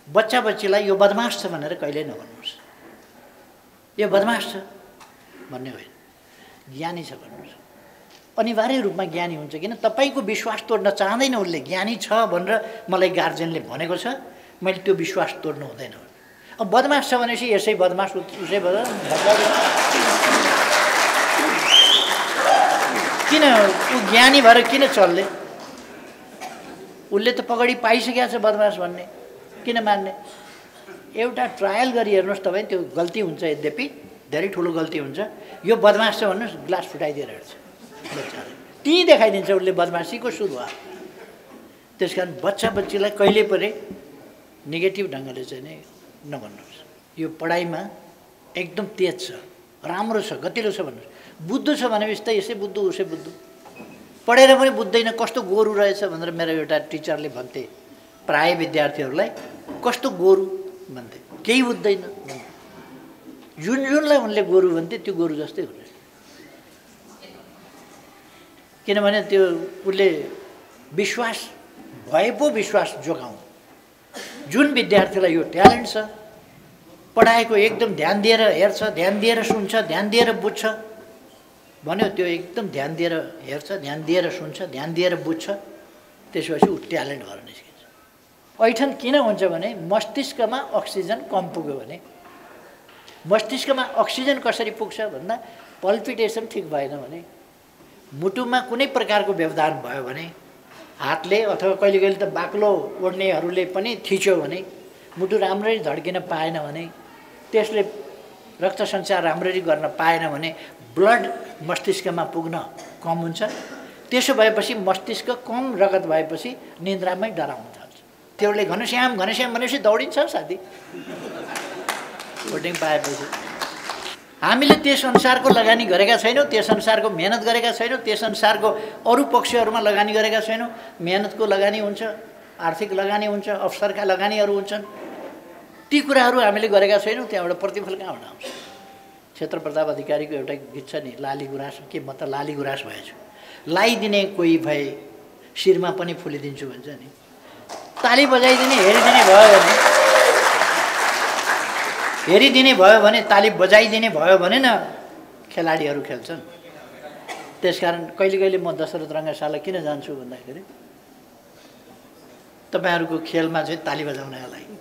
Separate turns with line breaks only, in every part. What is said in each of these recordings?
बच्चा बच्चीलाई यो बदमास छ भनेर कहिल्यै नभन्नुहोस्। यो बदमास छ भन्ने होइन, ज्ञानी छ भन्नुहोस्। अनिवार्य रूपमा ज्ञानी हुन्छ, किन तपाईँको विश्वास तोड्न चाहँदैन उसले। ज्ञानी छ भनेर मलाई गार्जेनले भनेको छ, मैले त्यो विश्वास तोड्नु हुँदैन। अब बदमास छ भनेपछि यसै बदमास उसै बदमास किन ऊ ज्ञानी भएर किन चल्ले? उसले त पगडी पाइसकेको छ बदमास भन्ने, किन मान्ने? एउटा ट्रायल गरी हेर्नुहोस् तपाईँ, त्यो गल्ती हुन्छ, यद्यपि धेरै ठुलो गल्ती हुन्छ। यो बदमास छ भन्नुहोस्, ग्लास फुटाइदिएर हिँड्छ बच्चाले, त्यहीँ देखाइदिन्छ उसले बदमासीको सुरुवात। त्यस कारण बच्चा बच्चीलाई कहिले पनि नेगेटिभ ढङ्गले चाहिँ नै नभन्नुहोस्। यो पढाइमा एकदम तेज छ, राम्रो छ, गतिलो छ भन्नुहोस्। बुद्धु छ भनेपछि त यसै बुद्धु उसै बुद्धु, पढेर पनि बुझ्दैन, कस्तो गोरु रहेछ भनेर मेरो एउटा टिचरले भन्थे प्राय विद्यार्थीहरूलाई, कस्तो गोरु भन्थे, केही बुझ्दैन भन्थे। जुनलाई उनले गोरु भन्थे त्यो गोरु जस्तै हुने, किनभने त्यो उसले विश्वास भए पो विश्वास जोगाउँ। जुन विद्यार्थीलाई यो ट्यालेन्ट छ, पढाएको एकदम ध्यान दिएर हेर्छ, ध्यान दिएर सुन्छ, ध्यान दिएर बुझ्छ भन्यो, त्यो एकदम ध्यान दिएर हेर्छ, ध्यान दिएर सुन्छ, ध्यान दिएर बुझ्छ, त्यसपछि ऊ ट्यालेन्ट भएर निस्किन्छ। ऐठन किन हुन्छ भने मस्तिष्कमा अक्सिजन कम पुग्यो भने। मस्तिष्कमा अक्सिजन कसरी पुग्छ भन्दा पल्पिटेसन ठिक भएन भने, मुटुमा कुनै प्रकारको व्यवधान भयो भने, हातले अथवा कहिले कहिले त बाक्लो ओढ्नेहरूले पनि थिच्यो भने, मुटु राम्ररी धड्किन पाएन भने, त्यसले रक्त सञ्चार राम्ररी गर्न पाएन भने ब्लड मस्तिष्कमा पुग्न कम हुन्छ। त्यसो भएपछि मस्तिष्क कम रगत भएपछि निन्द्रामै डराउन थाल्छ। त्यसले घनश्याम घनश्याम भनेपछि दौडिन्छ साथी कोटिङ पाएपछि। हामीले त्यस अनुसारको लगानी गरेका छैनौँ, त्यस अनुसारको मेहनत गरेका छैनौँ, त्यस अनुसारको अरू पक्षहरूमा लगानी गरेका छैनौँ। मेहनतको लगानी हुन्छ, आर्थिक लगानी हुन्छ, अवसरका लगानीहरू हुन्छन्, ती कुराहरू हामीले गरेका छैनौँ। त्यहाँबाट प्रतिफल कहाँबाट आउँछ? क्षेत्र प्रताप अधिकारीको एउटा गीत छ नि, लाली गुराँस, के म त लाली गुराँस भएछु, लाइदिने कोही भए शिरमा पनि फुलिदिन्छु भन्छ नि। ताली बजाइदिने हेरिदिने भयो भने ताली बजाइदिने भयो भने न खेलाडीहरू खेल्छन्। त्यसकारण कहिले कहिले म दशरथ रङ्गशाला किन जान्छु भन्दाखेरि तपाईँहरूको खेलमा चाहिँ ताली बजाउनका लागि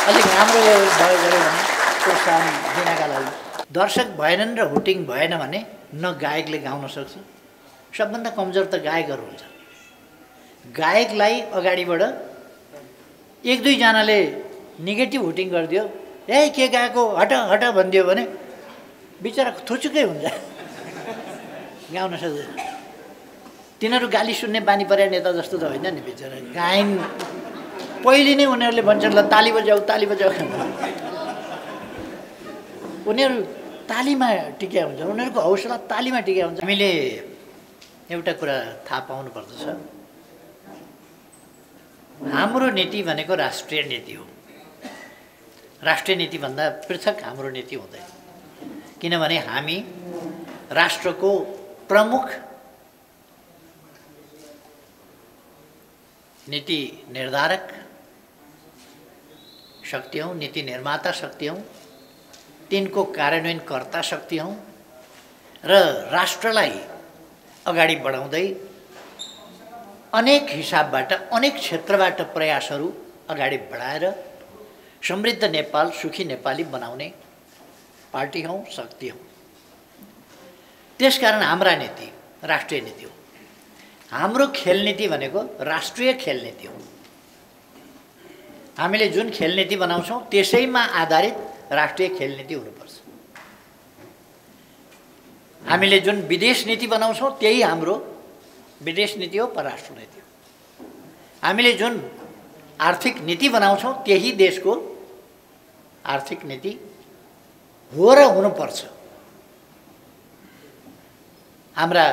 अलिक राम्रो भयो भने प्रोत्साहन दिनका लागि। दर्शक भएनन् र हुटिङ भएन भने न गायकले गाउन सक्छ। सबभन्दा कमजोर त गायकहरू हुन्छ। गायकलाई अगाडिबाट एक दुईजनाले नेगेटिभ हुटिङ गरिदियो, ए के गाएको हट हट भनिदियो भने बिचरा थुचुकै हुन्छ, गाउन सक्दैन। तिनीहरू गाली सुन्ने बानी परे नेता जस्तो त होइन नि बिचरा। गायन पहिले नै उनीहरूले भन्छन् ल ताली बजाऊ ताली बजाऊ, उनीहरू तालीमा टिक्या हुन्छ, उनीहरूको हौसला तालीमा टिक्या हुन्छ। हामीले एउटा कुरा थाहा पाउनु पर्दछ, हाम्रो नीति भनेको राष्ट्रिय नीति हो। राष्ट्रिय नीतिभन्दा पृथक हाम्रो नीति हुँदैन, किनभने हामी राष्ट्रको प्रमुख नीति निर्धारक शक्ति हौँ, नीति निर्माता शक्ति हौँ, तिनको कार्यान्वयनकर्ता शक्ति हौँ र राष्ट्रलाई अगाडि बढाउँदै अनेक हिसाबबाट अनेक क्षेत्रबाट प्रयासहरू अगाडि बढाएर समृद्ध नेपाल, सुखी नेपाली बनाउने पार्टी हौँ, शक्ति हौँ। त्यसकारण हाम्रा नीति राष्ट्रिय नीति हो। हाम्रो खेल नीति भनेको राष्ट्रिय खेल नीति हो। हामीले जुन खेल नीति बनाउँछौँ त्यसैमा आधारित राष्ट्रिय खेल नीति हुनुपर्छ। हामीले जुन विदेश नीति बनाउँछौँ त्यही हाम्रो विदेश नीति हो, परराष्ट्र नीति हो। हामीले जुन आर्थिक नीति बनाउँछौँ त्यही देशको आर्थिक नीति हो र हुनुपर्छ। हाम्रा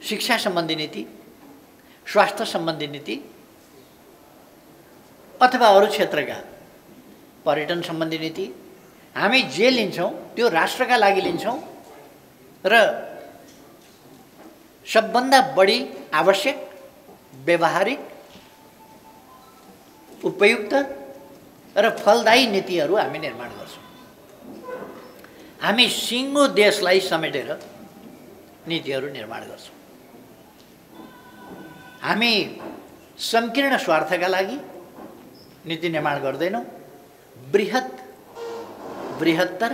शिक्षा सम्बन्धी नीति, स्वास्थ्य सम्बन्धी नीति अथवा अरू क्षेत्रका पर्यटन सम्बन्धी नीति हामी जे लिन्छौँ त्यो राष्ट्रका लागि लिन्छौँ र सबभन्दा बढी आवश्यक, व्यवहारिक उपयुक्त र फलदायी नीतिहरू हामी निर्माण गर्छौँ। हामी सिङ्गो देशलाई समेटेर नीतिहरू निर्माण गर्छौँ। हामी संकीर्ण स्वार्थका लागि नीति निर्माण गर्दैनौँ, बृहत्तर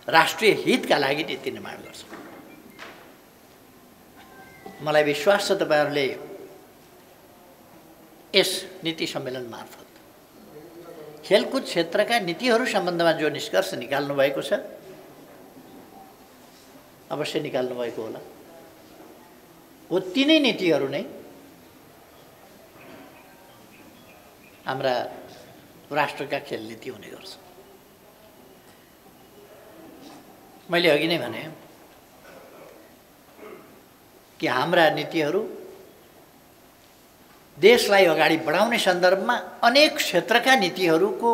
राष्ट्रिय हितका लागि नीति निर्माण गर्छौँ। मलाई विश्वास छ तपाईहरूले यस नीति सम्मेलन मार्फत खेलकुद क्षेत्रका नीतिहरू सम्बन्धमा जो निष्कर्ष निकाल्नु भएको छ, अवश्य निकाल्नु भएको होला, हो तिनै नीतिहरू नै हाम्रा राष्ट्रका खेल नीति हुने गर्छ। मैले अघि नै भने कि हाम्रा नीतिहरू देशलाई अगाडि बढाउने सन्दर्भमा अनेक क्षेत्रका नीतिहरूको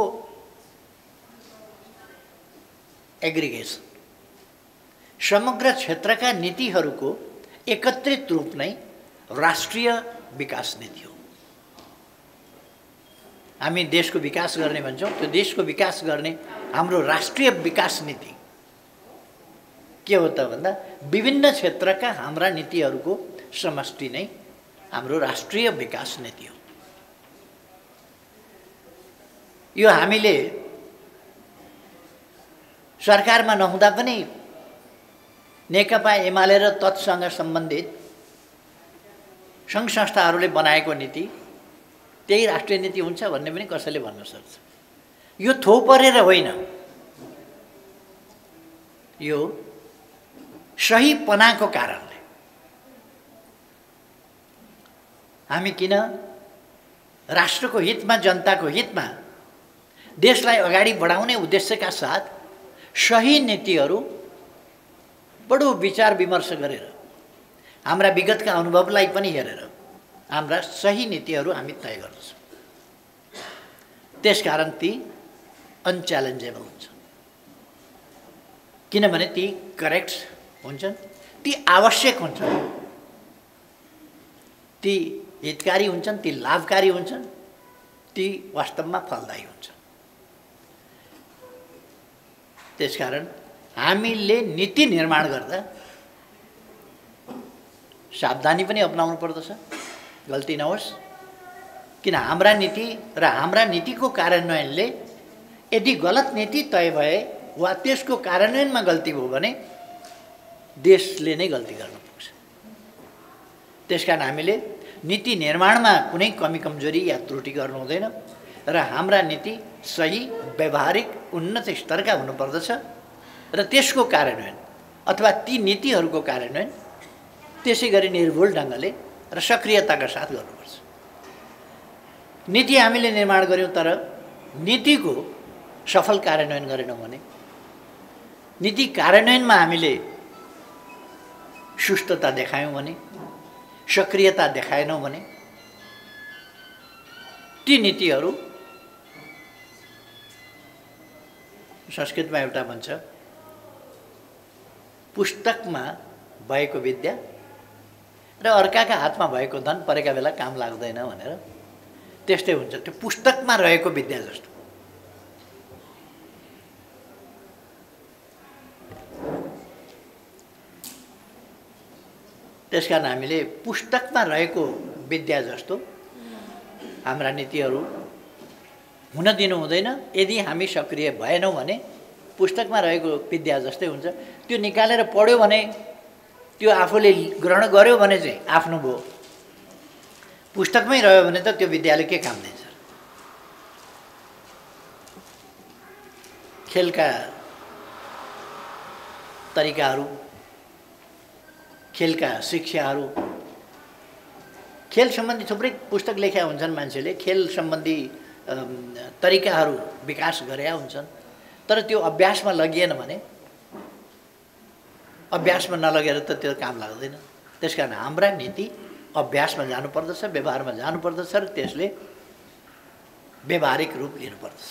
एग्रिगेसन, समग्र क्षेत्रका नीतिहरूको एकत्रित रूप नै राष्ट्रिय विकास नीति हो। हामी देशको विकास गर्ने भन्छौँ, त्यो देशको विकास गर्ने हाम्रो राष्ट्रिय विकास नीति के हो त भन्दा विभिन्न क्षेत्रका हाम्रा नीतिहरूको समष्टि नै हाम्रो राष्ट्रिय विकास नीति हो। यो हामीले सरकारमा नहुँदा पनि नेकपा एमाले र तत्सँग सम्बन्धित सङ्घ संस्थाहरूले बनाएको नीति त्यही राष्ट्रिय नीति हुन्छ भन्ने पनि कसैले भन्न सक्छ। यो थोपरेर होइन, यो सहीपनाको कारणले हामी किन राष्ट्रको हितमा, जनताको हितमा, देशलाई अगाडि बढाउने उद्देश्यका साथ सही नीतिहरू बडो विचार विमर्श गरेर, हाम्रा विगतका अनुभवलाई पनि हेरेर हाम्रा सही नीतिहरू हामी तय गर्छौँ। त्यसकारण ती अनच्यालेन्जेबल हुन्छ, किनभने ती करेक्ट हुन्छन्, ती आवश्यक हुन्छन्, ती हितकारी हुन्छन्, ती लाभकारी हुन्छन्, ती वास्तवमा फलदायी हुन्छन्। त्यसकारण हामीले नीति निर्माण गर्दा सावधानी पनि अपनाउनु पर्दछ, गल्ती नहोस्। किन हाम्रा नीति र हाम्रा नीतिको कार्यान्वयनले यदि गलत नीति तय भए वा त्यसको कार्यान्वयनमा गल्ती भयो भने देशले नै गल्ती गर्न पुग्छ। त्यसकारण हामीले नीति निर्माणमा कुनै कमी कमजोरी या त्रुटि गर्नु हुँदैन र हाम्रा नीति सही, व्यावहारिक, उन्नत स्तरका हुनुपर्दछ र त्यसको कार्यान्वयन अथवा ती नीतिहरूको कार्यान्वयन त्यसै गरी निर्भुल ढङ्गले र सक्रियताका साथ गर्नुपर्छ। नीति हामीले निर्माण गर्यौँ तर नीतिको सफल कार्यान्वयन गरेनौँ भने, नीति कार्यान्वयनमा हामीले सुस्तता देखायौँ भने, सक्रियता देखाएनौँ भने ती नीतिहरू, संस्कृतमा एउटा भन्छ पुस्तकमा भएको विद्या र अर्काका हातमा भएको धन परेका बेला काम लाग्दैन भनेर, त्यस्तै हुन्छ। त्यो पुस्तकमा रहेको विद्या जस्तो। त्यसकारण हामीले पुस्तकमा रहेको विद्या जस्तो हाम्रा नीतिहरू हुन दिनु हुँदैन। यदि हामी सक्रिय भएनौँ भने पुस्तकमा रहेको विद्या जस्तै हुन्छ। त्यो निकालेर पढ्यो भने, त्यो आफूले ग्रहण गर्यो भने चाहिँ आफ्नो भयो, पुस्तकमै रह्यो भने त त्यो विद्याले के काम दिन्छ। खेलका तरिकाहरू, खेलका शिक्षाहरू, खेल सम्बन्धी थुप्रै पुस्तक लेखेका हुन्छन् मान्छेले, खेल सम्बन्धी तरिकाहरू विकास गरेका हुन्छन्, तर त्यो अभ्यासमा लगिएन भने, अभ्यासमा नलगेर त त्यो काम लाग्दैन। त्यसकारण हाम्रा नीति अभ्यासमा जानुपर्दछ, व्यवहारमा जानुपर्दछ र त्यसले व्यवहारिक रूप लिनुपर्दछ।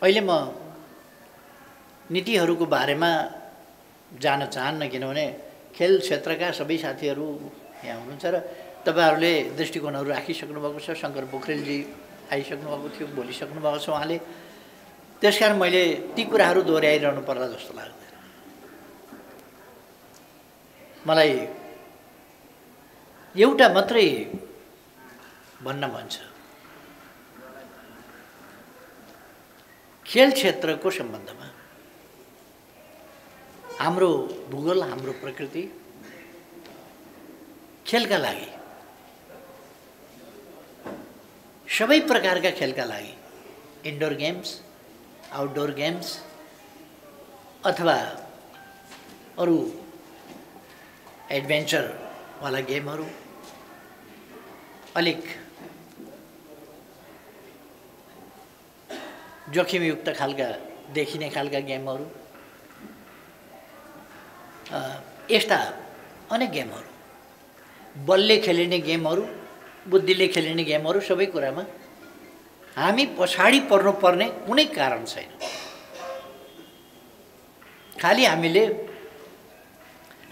अहिले म नीतिहरूको बारेमा जान चाहन्न, किनभने खेल क्षेत्रका सबै साथीहरू यहाँ हुनुहुन्छ र तपाईँहरूले दृष्टिकोणहरू राखिसक्नु भएको छ। शङ्कर पोखरेलजी आइसक्नु भएको थियो, बोलिसक्नु भएको छ उहाँले। त्यसकारण मैले ती कुराहरू दोहोऱ्याइरहनु पर्ला जस्तो लाग्दैन। मलाई एउटा मात्रै भन्न मन छ, खेल क्षेत्रको सम्बन्धमा हाम्रो भूगोल, हाम्रो प्रकृति खेलका लागि, सबै प्रकारका खेलका लागि, इन्डोर गेम्स, आउटडोर गेम्स अथवा अरू एडभेन्चरवाला गेमहरू, अलिक जोखिमयुक्त खालका देखिने खालका गेमहरू, यस्ता अनेक गेमहरू, बलले खेलिने गेमहरू, बुद्धिले खेलिने गेमहरू, सबै कुरामा हामी पछाडि पर्नुपर्ने कुनै कारण छैन। खालि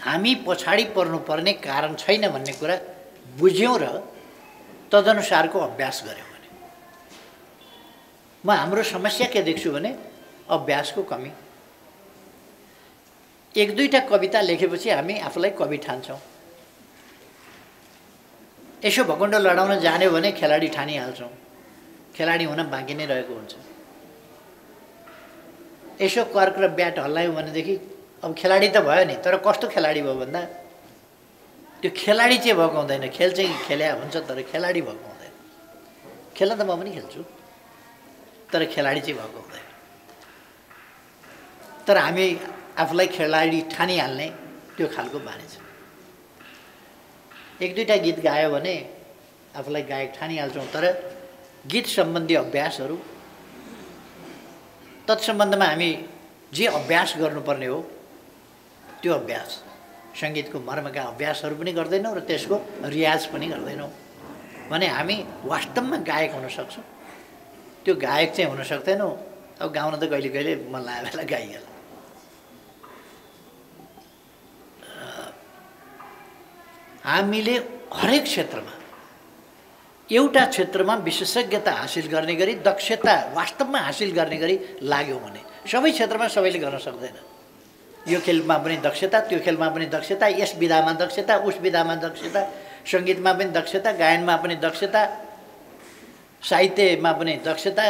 हामी पछाडि पर्नुपर्ने कारण छैन भन्ने कुरा बुझ्यौँ र तदनुसारको अभ्यास गऱ्यौँ भने। म हाम्रो समस्या के देख्छु भने अभ्यासको कमी। एक दुईवटा कविता लेखेपछि हामी आफूलाई कवि ठान्छौँ। यसो भकुण्डो लडाउन जान्यो भने खेलाडी ठानिहाल्छौँ। खेलाडी हुन बाँकी नै रहेको हुन्छ। यसो कर्क र ब्याट हल्लायौँ भनेदेखि अब खेलाडी त भयो नि, तर कस्तो खेलाडी भयो भन्दा त्यो खेलाडी चाहिँ भएको हुँदैन। खेल चाहिँ खेल्या हुन्छ तर खेलाडी भएको हुँदैन। खेल्न त म पनि खेल्छु तर खेलाडी चाहिँ भएको हुँदैन। तर हामी आफूलाई खेलाडी ठानिहाल्ने त्यो खालको बानी छ। एक दुईवटा गीत गायो भने आफूलाई गायक ठानिहाल्छौँ, तर गीत सम्बन्धी अभ्यासहरू, तत्सम्बन्धमा हामी जे अभ्यास गर्नुपर्ने हो त्यो अभ्यास, सङ्गीतको मर्मका अभ्यासहरू पनि गर्दैनौँ र त्यसको रियाज पनि गर्दैनौँ भने हामी वास्तवमा गायक हुन सक्छौँ। त्यो गायक चाहिँ हुन सक्दैनौँ। अब गाउन त कहिले कहिले मन लागेको बेला गाइहाल्छ। हामीले हरेक क्षेत्रमा, एउटा क्षेत्रमा विशेषज्ञता हासिल गर्ने गरी, दक्षता वास्तवमा हासिल गर्ने गरी लाग्यौँ भने सबै क्षेत्रमा सबैले गर्न सक्दैन। यो खेलमा पनि दक्षता, त्यो खेलमा पनि दक्षता, यस विधामा दक्षता, उस विधामा दक्षता, सङ्गीतमा पनि दक्षता, गायनमा पनि दक्षता, साहित्यमा पनि दक्षता,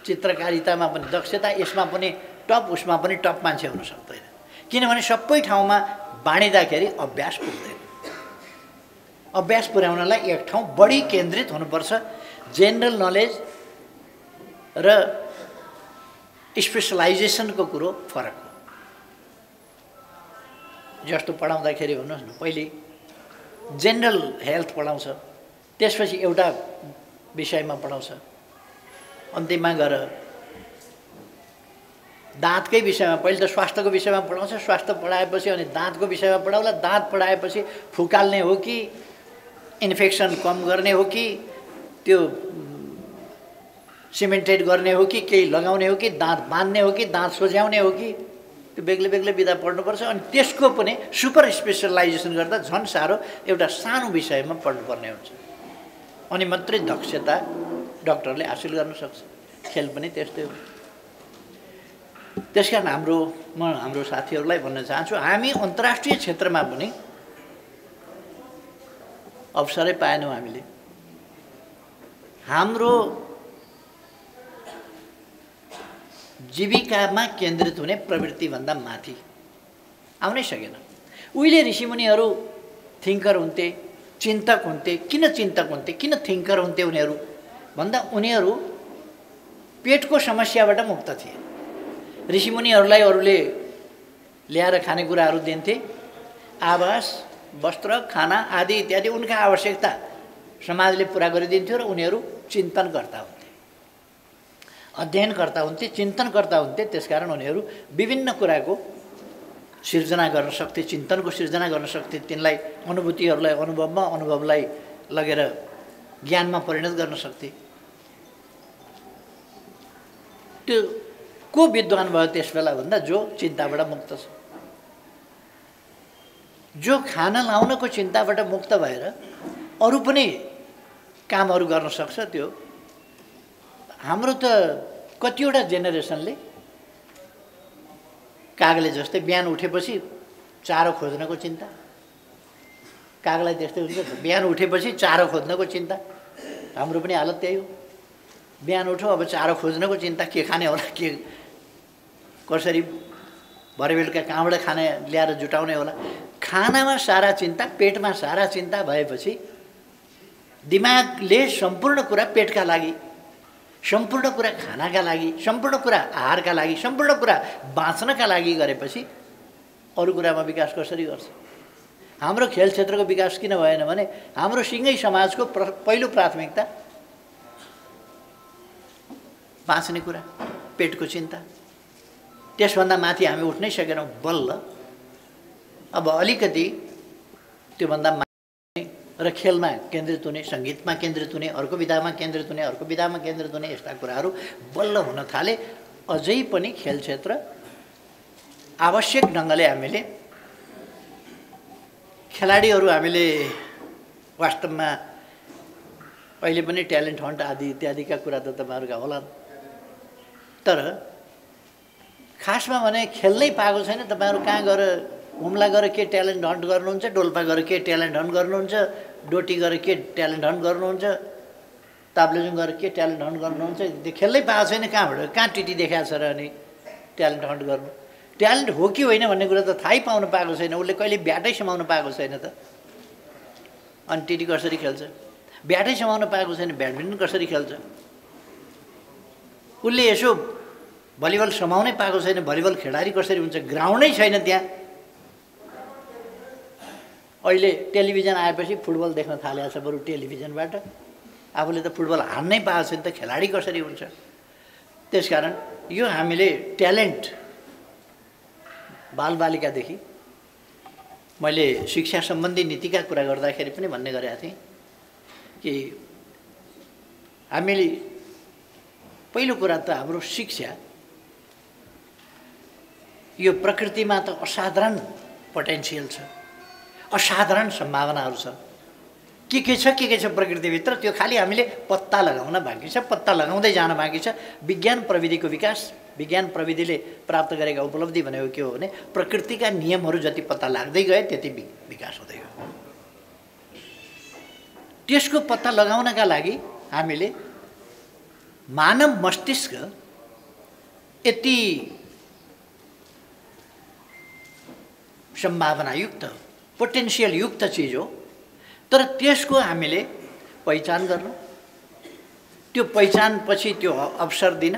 चित्रकारितामा पनि दक्षता, यसमा पनि टप, उसमा पनि टप मान्छे हुन सक्दैन। किनभने सबै ठाउँमा बाँडिँदाखेरि अभ्यास पुग्दैन। अभ्यास पुर्याउनलाई एक ठाउँ बढी केन्द्रित हुनुपर्छ। जेनरल नलेज र स्पेसलाइजेसनको कुरो फरक हो। जस्तो पढाउँदाखेरि भन्नुहोस् न, पहिले जेनरल हेल्थ पढाउँछ, त्यसपछि एउटा विषयमा पढाउँछ, अन्तिममा गएर दाँतकै विषयमा, पहिले त स्वास्थ्यको विषयमा पढाउँछ, स्वास्थ्य पढाएपछि अनि दाँतको विषयमा पढाउला, दाँत पढाएपछि फुकाल्ने हो कि इन्फेक्सन कम गर्ने हो कि त्यो सिमेन्टेड गर्ने हो कि केही लगाउने हो कि दाँत बाँध्ने हो कि दाँत सोझ्याउने हो कि, त्यो बेग्लै बेग्लै विधा पढ्नुपर्छ। अनि त्यसको पनि सुपर स्पेसलाइजेसन गर्दा झन् साह्रो एउटा सानो विषयमा पढ्नुपर्ने हुन्छ। अनि मात्रै दक्षता डाक्टरले हासिल गर्न सक्छ। खेल पनि त्यस्तै हो। त्यसकारण म हाम्रो साथीहरूलाई भन्न चाहन्छु, हामी अन्तर्राष्ट्रिय क्षेत्रमा पनि अवसरै पाएनौँ। हामीले हाम्रो जीविकामा केन्द्रित हुने प्रवृत्तिभन्दा माथि आउनै सकेन। उहिले ऋषिमुनिहरू थिङ्कर हुन्थे, चिन्तक हुन्थे। किन चिन्तक हुन्थे, किन थिङ्कर हुन्थे उनीहरू भन्दा उनीहरू पेटको समस्याबाट मुक्त थिए। ऋषिमुनिहरूलाई अरूले ल्याएर खानेकुराहरू दिन्थे, आवास, वस्त्र, खाना आदि इत्यादि उनका आवश्यकता समाजले पुरा गरिदिन्थ्यो र उनीहरू चिन्तनकर्ता हुन्थे, अध्ययनकर्ता हुन्थे, चिन्तनकर्ता हुन्थे। त्यसकारण उनीहरू विभिन्न कुराको सिर्जना गर्न सक्थे, चिन्तनको सिर्जना गर्न सक्थे। तिनलाई अनुभूतिहरूलाई अनुभवमा, अनुभवलाई लगेर ज्ञानमा परिणत गर्न सक्थे। त्यो को विद्वान भयो त्यस बेला भन्दा जो चिन्ताबाट मुक्त छ। जो खाना लाउनको चिन्ताबाट मुक्त भएर अरू पनि कामहरू गर्न सक्छ। त्यो हाम्रो त कतिवटा जेनेरेसनले कागले जस्तै बिहान उठेपछि चारो खोज्नको चिन्ता, कागलाई त्यस्तै हुन्छ त, बिहान उठेपछि चारो खोज्नको चिन्ता। हाम्रो पनि हालत त्यही हो, बिहान उठ्यो अब चारो खोज्नको चिन्ता, के खाने होला, के कसरी भरे बेलुका कहाँबाट खाना ल्याएर जुटाउने होला। खानामा सारा चिन्ता, पेटमा सारा चिन्ता भएपछि दिमागले सम्पूर्ण कुरा पेटका लागि, सम्पूर्ण कुरा खानाका लागि, सम्पूर्ण कुरा आहारका लागि, सम्पूर्ण कुरा बाँच्नका लागि गरेपछि अरू कुरामा विकास कसरी गर्छ? हाम्रो खेल क्षेत्रको विकास किन भएन भने हाम्रो सिँगै समाजको पहिलो प्राथमिकता बाँच्ने कुरा, पेटको चिन्ता। त्यसभन्दा माथि हामी उठ्नै सकेनौँ। बल्ल अब अलिकति त्योभन्दा माथि र खेलमा केन्द्रित हुने, सङ्गीतमा केन्द्रित हुने, अर्को विधामा केन्द्रित हुने, अर्को विधामा केन्द्रित हुने, यस्ता कुराहरू बल्ल हुन थाले। अझै पनि खेल क्षेत्र आवश्यक ढङ्गले हामीले खेलाडीहरू हामीले वास्तवमा अहिले पनि ट्यालेन्ट हन्ट आदि इत्यादिका कुरा त तपाईँहरूका होला, तर खासमा भने खेल्नै पाएको छैन। तपाईँहरू कहाँ गएर हुम्ला गएर के ट्यालेन्ट हन्ट गर्नुहुन्छ, डोल्पा गएर के ट्यालेन्ट हन्ट गर्नुहुन्छ, डोटी गएर के ट्यालेन्ट हन्ट गर्नुहुन्छ, ताप्लेजुङ गएर के ट्यालेन्ट हन्ट गर्नुहुन्छ, त्यो खेल्नै पाएको छैन। कहाँ टिटी देखाएको छ र अनि ट्यालेन्ट हन्ट गर्नु? ट्यालेन्ट हो कि होइन भन्ने कुरा त थाहै पाउनु पाएको छैन, उसले कहिले ब्याटै समाउनु पाएको छैन त। अनि टिटी कसरी खेल्छ? ब्याटै समाउनु पाएको छैन, ब्याडमिन्टन कसरी खेल्छ? उसले यसो भलिबल समाउनै पाएको छैन, भलिबल खेलाडी कसरी हुन्छ? ग्राउन्डै छैन त्यहाँ। अहिले टेलिभिजन आएपछि फुटबल देख्न थालेको छ, बरु टेलिभिजनबाट। आफूले त फुटबल हान्नै पाएको छैन त खेलाडी कसरी हुन्छ? त्यसकारण यो हामीले ट्यालेन्ट बालबालिकादेखि, मैले शिक्षा सम्बन्धी नीतिका कुरा गर्दाखेरि पनि भन्ने गरेका थिएँ कि हामीले पहिलो कुरा त हाम्रो शिक्षा यो प्रकृतिमा त असाधारण पोटेन्सियल छ, असाधारण सम्भावनाहरू छ। के छ प्रकृतिभित्र, त्यो खालि हामीले पत्ता लगाउन बाँकी छ, पत्ता लगाउँदै जान बाँकी छ। विज्ञान प्रविधिको विकास, विज्ञान प्रविधिले प्राप्त गरेका उपलब्धि भनेको के हो भने प्रकृतिका नियमहरू जति पत्ता लाग्दै गए त्यति विकास हुँदै गयो। त्यसको पत्ता लगाउनका लागि हामीले मानव मस्तिष्क यति सम्भावनायुक्त, पोटेन्सियल युक्त चिज हो, तर त्यसको हामीले पहिचान गर्न, त्यो पहिचानपछि त्यो अवसर दिन,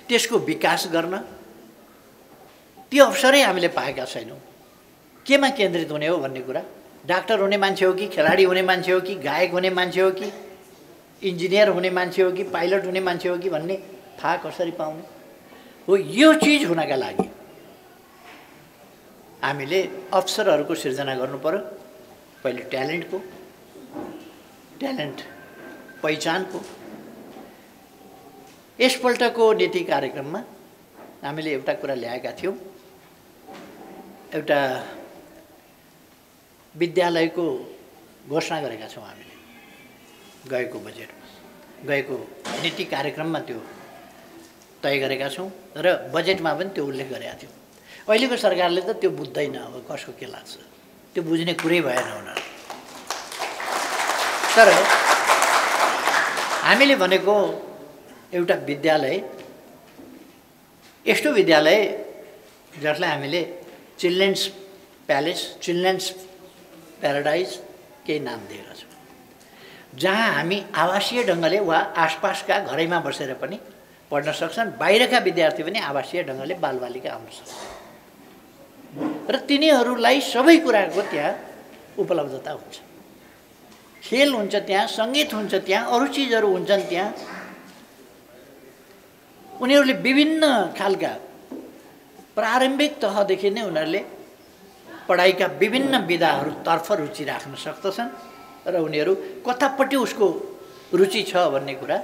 त्यसको विकास गर्न, त्यो अवसरै हामीले पाएका छैनौँ। केमा केन्द्रित हुने हो भन्ने कुरा, डाक्टर हुने मान्छे हो कि, खेलाडी हुने मान्छे हो कि, गायक हुने मान्छे हो कि, इन्जिनियर हुने मान्छे हो कि, पाइलट हुने मान्छे हो कि भन्ने थाहा कसरी पाउने हो? यो चिज हुनका लागि हामीले अवसरहरूको सिर्जना गर्नु पर्यो। पहिले ट्यालेन्टको, ट्यालेन्ट पहिचानको। यसपल्टको नीति कार्यक्रममा हामीले एउटा कुरा ल्याएका थियौँ, एउटा विद्यालयको घोषणा गरेका छौँ हामीले गएको बजेटमा, गएको नीति कार्यक्रममा त्यो तय गरेका छौँ र बजेटमा पनि त्यो उल्लेख गरेका थियौँ। अहिलेको सरकारले त त्यो बुझ्दैन, अब कसको के लाग्छ, त्यो बुझ्ने कुरै भएन उनीहरू। तर हामीले भनेको एउटा विद्यालय, यस्तो विद्यालय जसलाई हामीले चिल्ड्रेन्स प्यालेस, चिल्ड्रेन्स प्याराडाइज केही नाम दिएका छौँ, जहाँ हामी आवासीय ढङ्गले वा आसपासका घरैमा बसेर पनि पढ्न सक्छन्, बाहिरका विद्यार्थी पनि आवासीय ढङ्गले बालबालिका आउन सक्छन् र तिनीहरूलाई सबै कुराको त्यहाँ उपलब्धता हुन्छ। खेल हुन्छ त्यहाँ, सङ्गीत हुन्छ त्यहाँ, अरू चिजहरू हुन्छन् त्यहाँ। उनीहरूले विभिन्न खालका प्रारम्भिक तहदेखि नै उनीहरूले पढाइका विभिन्न विधाहरूतर्फ रुचि राख्न सक्दछन् र उनीहरू कतापट्टि उसको रुचि छ भन्ने कुरा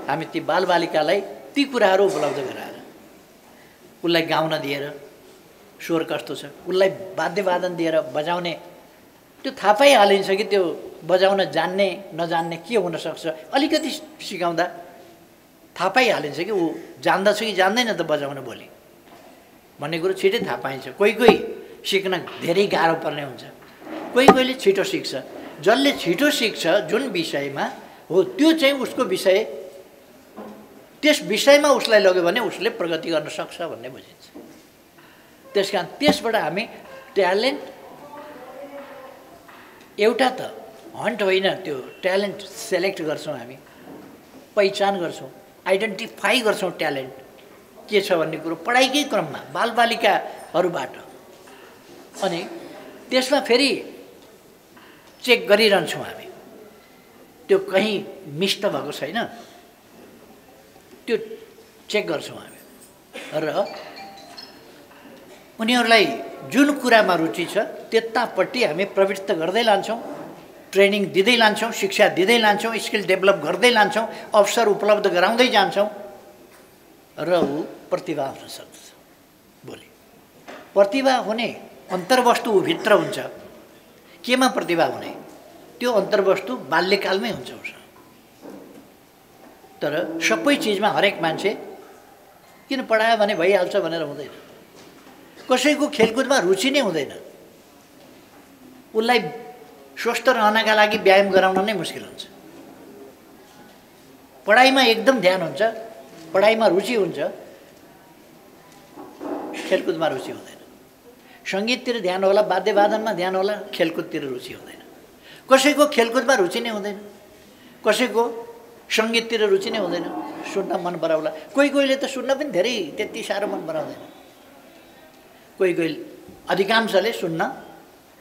हामी ती बालबालिकालाई ती कुराहरू उपलब्ध गराएर, उसलाई गाउन दिएर, स्वर कस्तो छ, उसलाई वाद्यवादन दिएर बजाउने त्यो थाहा पाइहालिन्छ कि त्यो बजाउन जान्ने नजान्ने के हुनसक्छ। अलिकति सिकाउँदा थाहा पाइहालिन्छ कि ऊ जान्दछ कि जान्दैन त बजाउन भोलि भन्ने कुरो छिटै थाहा पाइन्छ। कोही कोही सिक्न धेरै गाह्रो पर्ने हुन्छ, कोही कोहीले छिटो सिक्छ। जसले छिटो सिक्छ जुन विषयमा हो त्यो चाहिँ उसको विषय, त्यस विषयमा उसलाई लग्यो भने उसले प्रगति गर्न सक्छ भन्ने बुझिन्छ। त्यस कारण त्यसबाट हामी ट्यालेन्ट एउटा त हन्ट होइन, त्यो ट्यालेन्ट सेलेक्ट गर्छौँ, हामी पहिचान गर्छौँ, आइडेन्टिफाई गर्छौँ ट्यालेन्ट के छ भन्ने कुरो पढाइकै क्रममा बालबालिकाहरूबाट। अनि त्यसमा फेरि चेक गरिरहन्छौँ हामी, त्यो कहीँ मिस्ट भएको छैन त्यो चेक गर्छौँ हामी। र उनीहरूलाई जुन कुरामा रुचि छ त्यतापट्टि हामी प्रवृत्त गर्दै लान्छौँ, ट्रेनिङ दिँदै लान्छौँ, शिक्षा दिँदै लान्छौँ, स्किल डेभलप गर्दै लान्छौँ, अवसर उपलब्ध गराउँदै जान्छौँ र ऊ प्रतिभा हुन सक्छ। भोलि प्रतिभा हुने अन्तर्वस्तु भित्र हुन्छ। केमा प्रतिभा हुने? त्यो अन्तर्वस्तु बाल्यकालमै हुन्छ उसको। तर सबै चिजमा हरेक मान्छे किन पढायो भने भइहाल्छ भनेर हुँदैन। कसैको खेलकुदमा रुचि नै हुँदैन, उसलाई स्वस्थ रहनका लागि व्यायाम गराउन नै मुस्किल हुन्छ। पढाइमा एकदम ध्यान हुन्छ, पढाइमा रुचि हुन्छ, खेलकुदमा रुचि हुँदैन। सङ्गीततिर ध्यान होला, वाद्यवादनमा ध्यान होला, खेलकुदतिर रुचि हुँदैन। कसैको खेलकुदमा रुचि नै हुँदैन, कसैको सङ्गीततिर रुचि नै हुँदैन, सुन्न मन पराउला। कोही कोहीले त सुन्न पनि धेरै त्यति साह्रो मन पराउँदैन, कोही कोही अधिकांशले सुन्न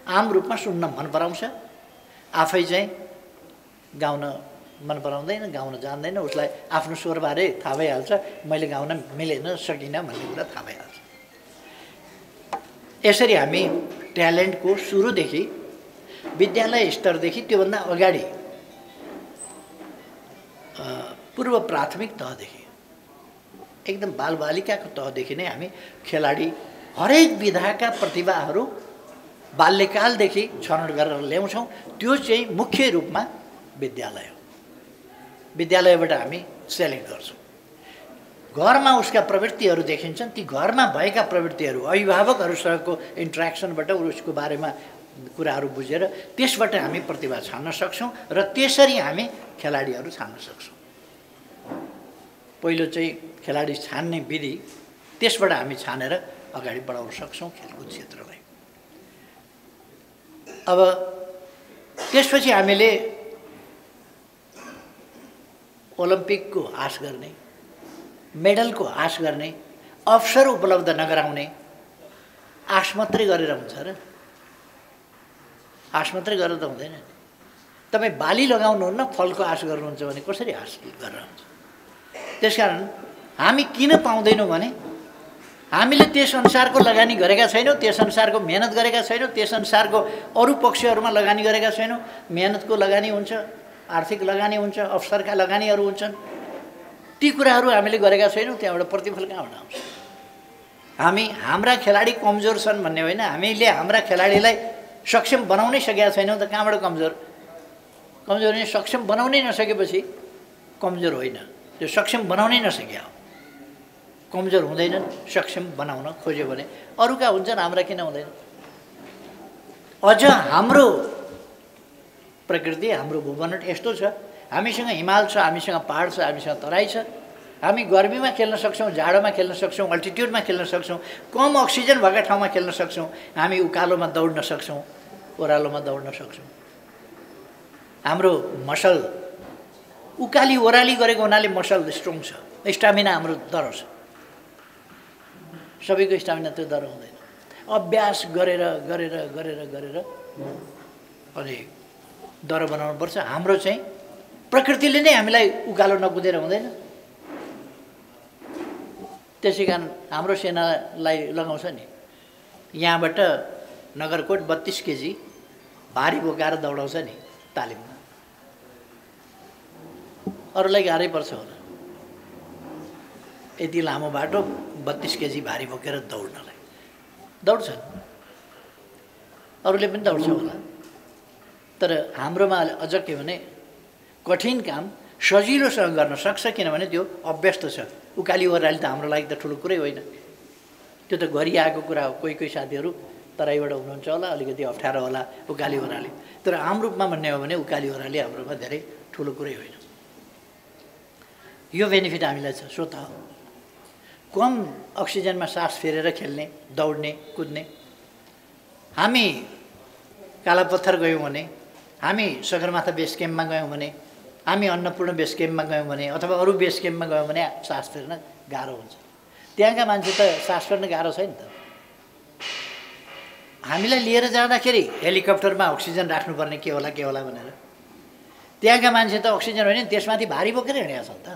आम रूपमा सुन्न मन पराउँछ, आफै चाहिँ गाउन मन पराउँदैन, गाउन जान्दैन, उसलाई आफ्नो स्वरबारे थाहा भइहाल्छ, मैले गाउन मिलेन सकिनँ भन्ने कुरा थाहा भइहाल्छ। यसरी हामी ट्यालेन्टको सुरुदेखि विद्यालय स्तरदेखि त्योभन्दा अगाडि पूर्व प्राथमिक तहदेखि एकदम बालबालिकाको तहदेखि नै हामी खेलाडी हरेक विधाका प्रतिभाहरू बाल्यकालदेखि छनौट गरेर ल्याउँछौँ। त्यो चाहिँ मुख्य रूपमा विद्यालय हो, विद्यालयबाट हामी सेलेक्ट गर्छौँ। घरमा उसका प्रवृत्तिहरू देखिन्छन्, ती घरमा भएका प्रवृत्तिहरू अभिभावकहरूसँगको इन्ट्रेक्सनबाट उसको बारेमा कुराहरू बुझेर त्यसबाट हामी प्रतिभा छान्न सक्छौँ र त्यसरी हामी खेलाडीहरू छान्न सक्छौँ। पहिलो चाहिँ खेलाडी छान्ने विधि, त्यसबाट हामी छानेर अगाडि बढाउन सक्छौँ खेलकुद क्षेत्रलाई। अब त्यसपछि हामीले ओलम्पिकको आश गर्ने, मेडलको आश गर्ने, अवसर उपलब्ध नगराउने आश मात्रै गरेर हुन्छ र? आश मात्रै गरेर त हुँदैन। तपाईँ बाली लगाउनुहुन्न, फलको आश गर्नुहुन्छ भने कसरी आश गरेर हुन्छ? त्यसकारण हामी किन पाउँदैनौँ भने हामीले त्यस अनुसारको लगानी गरेका छैनौँ, त्यस अनुसारको मेहनत गरेका छैनौँ, त्यस अनुसारको अरू पक्षहरूमा लगानी गरेका छैनौँ। मेहनतको लगानी हुन्छ, आर्थिक लगानी हुन्छ, अवसरका लगानीहरू हुन्छन्, ती कुराहरू हामीले गरेका छैनौँ। त्यहाँबाट प्रतिफल कहाँबाट आउँछ? हामी हाम्रा खेलाडी कमजोर छन् भन्ने होइन, हामीले हाम्रा खेलाडीलाई सक्षम बनाउनै सकेका छैनौँ त कहाँबाट कमजोर? कमजोर नै सक्षम बनाउनै नसकेपछि कमजोर होइन, त्यो सक्षम बनाउनै नसक्या हो। कमजोर हुँदैनन्, सक्षम बनाउन खोज्यो भने अरूका हुन्छन्, हाम्रा किन हुँदैन? अझ हाम्रो प्रकृति, हाम्रो भूबनट यस्तो छ, हामीसँग हिमाल छ, हामीसँग पहाड छ, हामीसँग तराई छ। हामी गर्मीमा खेल्न सक्छौँ, जाडोमा खेल्न सक्छौँ, अल्टिट्युडमा खेल्न सक्छौँ, कम अक्सिजन भएका ठाउँमा खेल्न सक्छौँ, हामी उकालोमा दौड्न सक्छौँ, ओह्रालोमा दौड्न सक्छौँ। हाम्रो मसल उकाली ओह्राली गरेको हुनाले मसल स्ट्रङ छ, स्टामिना हाम्रो दह्रो छ। सबैको स्टामिना त्यो दह्रो हुँदैन। अभ्यास गरेर गरेर गरेर गरेर अनि दह्रो बनाउनु पर्छ। हाम्रो चाहिँ प्रकृतिले नै हामीलाई उकालो नकुदेर हुँदैन। त्यसै कारण हाम्रो सेनालाई लगाउँछ नि, यहाँबाट नगरकोट 32 केजी भारी बोकाएर दौडाउँछ नि तालिममा, अरूलाई गाह्रै पर्छ होला यति लामो बाटो 32 केजी भारी बोकेर दौड्नलाई। दौड्छन्, अरूले पनि दौड्छ होला। तर हाम्रोमा अझ के भने कठिन काम सजिलोसँग गर्न सक्छ, किनभने त्यो अभ्यस्त छ। उकाली ओह्राली त हाम्रो लागि त ठुलो कुरै होइन, त्यो त गरिआएको कुरा हो। कोही कोही साथीहरू तराईबाट हुनुहुन्छ होला, अलिकति अप्ठ्यारो होला उकाली ओह्राली, तर आम रूपमा भन्ने हो भने उकाली ओह्राली हाम्रोमा धेरै ठुलो कुरै होइन। यो बेनिफिट हामीलाई छ। सो त कम अक्सिजनमा सास फेरेर खेल्ने, दौड्ने, कुद्ने। हामी कालापत्थर गयौँ भने, हामी सगरमाथा बेस क्याम्पमा गयौँ भने, हामी अन्नपूर्ण बेस क्याम्पमा गयौँ भने, अथवा अरू बेस क्याम्पमा गयौँ भने सास फेर्न गाह्रो हुन्छ। त्यहाँका मान्छे त सास फेर्न गाह्रो छैन त। हामीलाई लिएर जाँदाखेरि हेलिकप्टरमा अक्सिजन राख्नुपर्ने के होला भनेर, त्यहाँका मान्छे त अक्सिजन होइन त्यसमाथि भारी बोकेर हिँडेका छन् त।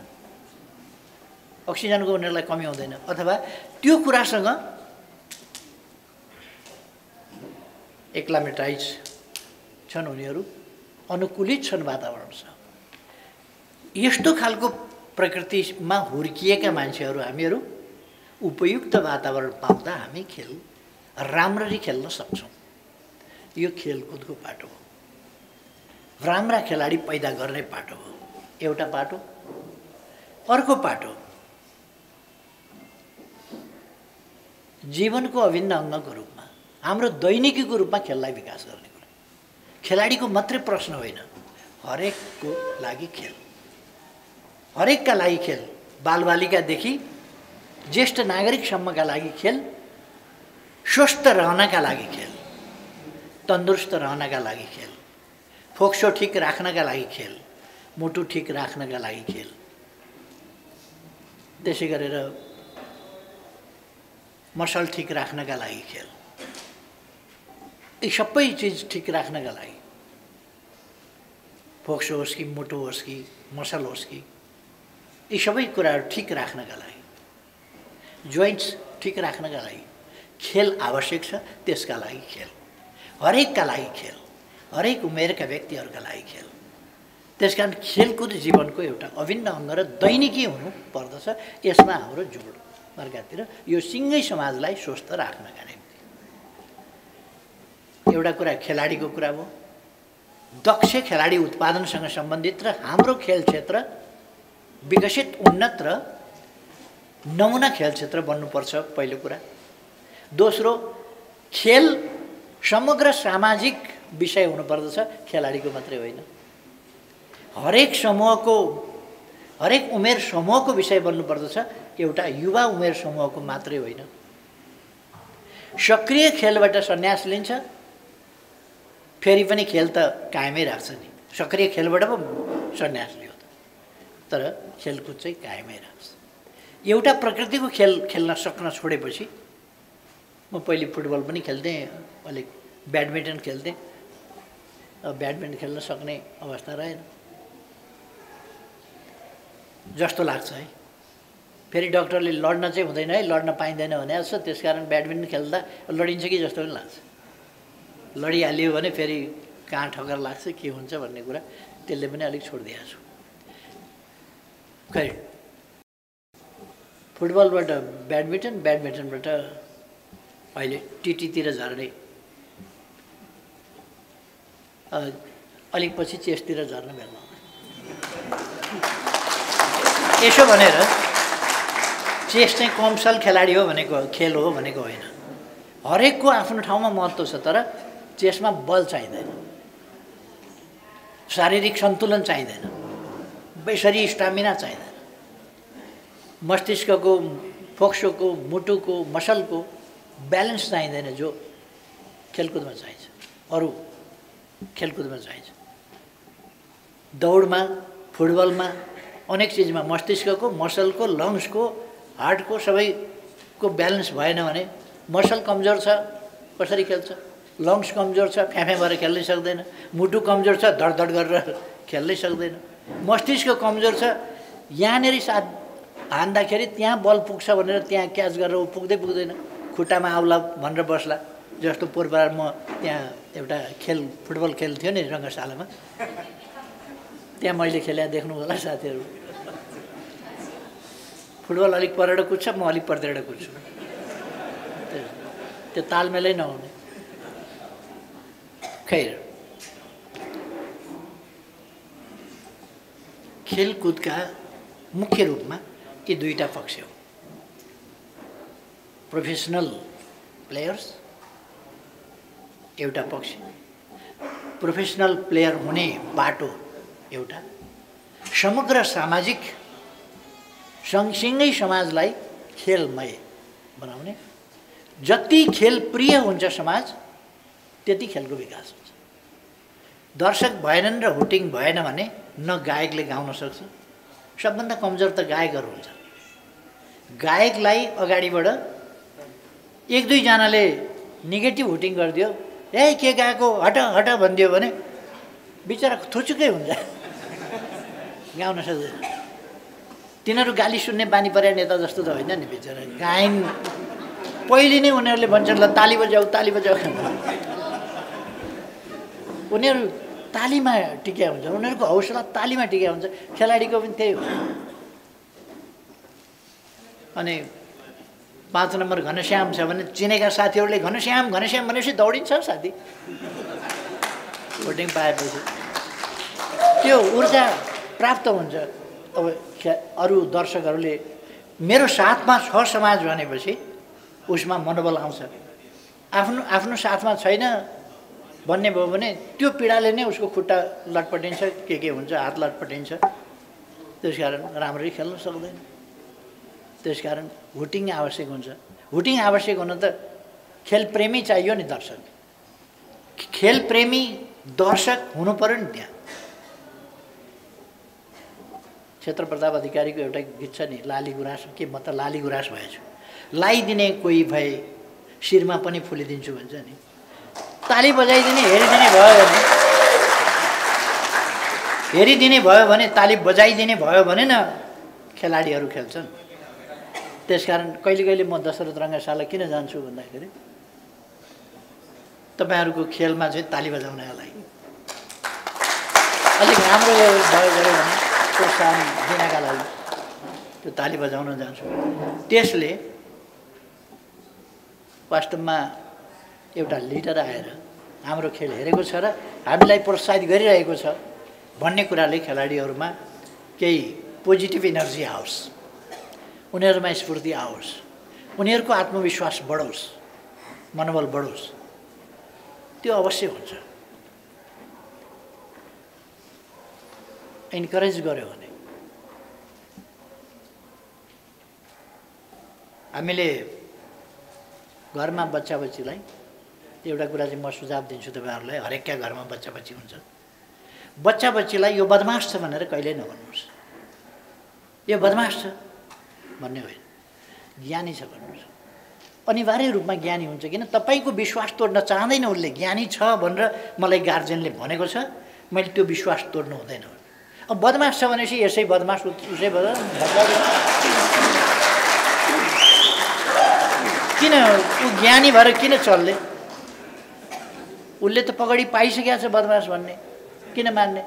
अक्सिजनको उनीहरूलाई कमी हुँदैन, अथवा त्यो कुरासँग एक्लामेटाइज छन् उनीहरू, अनुकूलित छन् वातावरणसँग। यस्तो खालको प्रकृतिमा हुर्किएका मान्छेहरू हामीहरू उपयुक्त वातावरण पाउँदा हामी खेल राम्ररी खेल्न सक्छौँ। यो खेलकुदको पाटो हो, राम्रा खेलाडी पैदा गर्ने पाटो हो। एउटा पाटो। अर्को पाटो जीवनको अभिन्न अङ्गको रूपमा, हाम्रो दैनिकीको रूपमा खेललाई विकास गर्ने कुरा। खेलाडीको मात्रै प्रश्न होइन, हरेकको लागि खेल, हरेकका लागि खेल। बालबालिकादेखि ज्येष्ठ नागरिकसम्मका लागि खेल, स्वस्थ रहनका लागि खेल, तन्दुरुस्त रहनका लागि खेल, फोक्सो ठिक राख्नका लागि खेल, मुटु ठिक राख्नका लागि खेल, त्यसै गरेर मसल ठिक राख्नका लागि खेल। यी सबै चिज ठिक राख्नका लागि, फोक्सो होस् कि मुटु होस् कि मसल होस् कि, यी सबै कुराहरू ठिक राख्नका लागि, जोइन्ट्स ठिक राख्नका लागि खेल आवश्यक छ। त्यसका लागि खेल, हरेकका लागि खेल, हरेक उमेरका व्यक्तिहरूका लागि खेल। त्यसकारण खेलकुद जीवनको एउटा अभिन्न अङ्ग र दैनिकी हुनु पर्दछ। यसमा हाम्रो जोड अर्कातिर यो सिँगै समाजलाई स्वस्थ राख्नका निम्ति। एउटा कुरा खेलाडीको कुरा हो, दक्ष खेलाडी उत्पादनसँग सम्बन्धित र हाम्रो खेल क्षेत्र विकसित, उन्नत र नमुना खेल क्षेत्र बन्नुपर्छ, पहिलो कुरा। दोस्रो, खेल समग्र सामाजिक विषय हुनुपर्दछ, खेलाडीको मात्रै होइन। हरेक समूहको, हरेक उमेर समूहको विषय बन्नुपर्दछ, एउटा युवा उमेर समूहको मात्रै होइन। सक्रिय खेलबाट सन्यास लिन्छ, फेरि पनि खेल त कायमै राख्छ नि। सक्रिय खेलबाट पो सन्यास लियो त, तर खेलकुद चाहिँ कायमै राख्छ। एउटा प्रकृतिको खेल खेल्न सक्न छोडेपछि, म पहिले फुटबल पनि खेल्थेँ, अलिक ब्याडमिन्टन खेल्थेँ, अब ब्याडमिन्टन खेल्न सक्ने अवस्था रहेन जस्तो लाग्छ है। फेरि डक्टरले लड्न चाहिँ हुँदैन है, लड्न पाइँदैन भने जस्तो, त्यसकारण ब्याडमिन्टन खेल्दा लडिन्छ कि जस्तो पनि लाग्छ। लडिहाल्यो भने फेरि कहाँ ठक्कर लाग्छ, के हुन्छ भन्ने कुरा, त्यसले पनि अलिक छोडिदिएको छु। खै फुटबलबाट ब्याडमिन्टन, ब्याडमिन्टनबाट अहिले टिटीतिर झर्ने, अलिक पछि चेसतिर झर्न बेला। यसो भनेर चेस चाहिँ कमसल खेलाडी हो भनेको, खेल हो भनेको होइन। हरेकको आफ्नो ठाउँमा महत्त्व छ, तर चेसमा बल चाहिँदैन, शारीरिक सन्तुलन चाहिँदैन, बेसरी स्टामिना चाहिँदैन, मस्तिष्कको, फोक्सोको, मुटुको, मसलको ब्यालेन्स चाहिँदैन, जो खेलकुदमा चाहिन्छ, अरू खेलकुदमा चाहिन्छ। दौडमा, फुटबलमा, अनेक चिजमा मस्तिष्कको, मसलको, लङ्सको, हार्टको सबैको ब्यालेन्स भएन भने मसल कमजोर छ कसरी खेल्छ, लङ्स कमजोर छ फ्याफे भएर खेल्नै सक्दैन, मुटु कमजोर छ धडधड गरेर खेल्नै सक्दैन, मस्तिष्क कमजोर छ यहाँनेरि साथ हान्दाखेरि त्यहाँ बल पुग्छ भनेर त्यहाँ क्याच गरेर ऊ पुग्दैन, खुट्टामा आउला भनेर बस्ला। जस्तो पूर्वबार म त्यहाँ एउटा फुटबल खेल थियो नि रङ्गशालामा, त्यहाँ मैले खेले देख्नु होला साथीहरू। फुटबल अलिक परेर कुद्छ, म अलिक परतिर कुद्छु। त्यो तालमेलै नहुने। खैर, खेलकुदका मुख्य रूपमा यी दुईटा पक्ष हो, प्रोफेसनल प्लेयर्स एउटा पक्ष, प्रोफेसनल प्लेयर हुने बाटो एउटा, समग्र सामाजिक सँगसँगै समाजलाई खेलमय बनाउने। जति खेल प्रिय हुन्छ समाज त्यति खेलको विकास हुन्छ। दर्शक भएनन् र हुटिङ भएन भने न गायकले गाउन सक्छ, सबभन्दा कमजोर त गायकहरू हुन्छ। गायकलाई अगाडिबाट एक दुईजनाले नेगेटिभ हुटिङ गरिदियो, ए के गाएको हट हट भनिदियो भने बिचरा थुचुकै हुन्छ, गाउन सक्दैन। तिनीहरू गाली सुन्ने बानी परे नेता जस्तो त होइन नि बिचरा। गायन पहिले नै उनीहरूले भन्छन् ल ताली बजाऊ ताली बजाऊ, उनीहरू तालीमा टिक्या हुन्छ, उनीहरूको हौसला तालीमा टिक्या हुन्छ। खेलाडीको पनि त्यही हो। अनि 5 नम्बर घनश्याम छ भने चिनेका साथीहरूले घनश्याम घनश्याम भनेपछि दौडिन्छ साथी भोटिङ पाएपछि, त्यो ऊर्जा प्राप्त हुन्छ। अब अरू दर्शकहरूले मेरो साथमा छ समाज भनेपछि उसमा मनोबल आउँछ। आफ्नो साथमा छैन भन्ने भयो भने त्यो पीडाले नै उसको खुट्टा लटपटिन्छ, के हुन्छ, हात लटपटिन्छ। त्यसकारण राम्ररी खेल्न सक्दैन। त्यसकारण हुटिङ आवश्यक हुन्छ। हुटिङ आवश्यक हुन त खेलप्रेमी चाहियो नि दर्शक, खेलप्रेमी दर्शक हुनु पर्यो नि त्यहाँ। क्षेत्र प्रताप अधिकारीको एउटा गीत छ नि, लाली गुराँस, के म त लाली गुराँस भएछु, लाइदिने कोही भए शिरमा पनि फुलिदिन्छु भन्छ नि। ताली बजाइदिने हेरिदिने भयो भने ताली बजाइदिने भयो भने न खेलाडीहरू खेल्छन्। त्यसकारण कहिले कहिले म दशरथ रङ्गशाला किन जान्छु भन्दाखेरि तपाईँहरूको खेलमा चाहिँ ताली बजाउनका लागि अलिक राम्रो भयो गऱ्यो भने प्रोत्साहन दिनका लागि त्यो ताली बजाउन जान्छु। त्यसले वास्तवमा एउटा लिडर आएर हाम्रो खेल हेरेको छ र हामीलाई प्रोत्साहित गरिरहेको छ भन्ने कुराले खेलाडीहरूमा केही पोजिटिभ इनर्जी आओस्, उनीहरूमा स्फूर्ति आओस्, उनीहरूको आत्मविश्वास बढोस्, मनोबल बढोस्, त्यो अवश्य हुन्छ। इन्करेज गर्यो भने हामीले घरमा बच्चा बच्चीलाई एउटा कुरा चाहिँ म सुझाव दिन्छु तपाईहरुलाई, हरेकका घरमा बच्चा बच्ची हुन्छ, बच्चा बच्चीलाई यो बदमाश छ भनेर कहिल्यै नभन्नुहोस्। यो बदमाश छ भन्ने होइन, ज्ञानी छ भन्नुहोस्। अनिवार्य रूपमा ज्ञानी हुन्छ, किन तपाईको विश्वास तोड्न चाहदैन उसले, ज्ञानी छ भनेर मलाई गार्जियनले भनेको छ, मैले त्यो विश्वास तोड्नु हुँदैन। अब बदमाश छ भनेपछि यसै बदमाश उसै बदमाश किन ऊ ज्ञानी भएर किन चल्ले? उसले त पगडी पाइसकेको छ बदमाश भन्ने, किन मान्ने?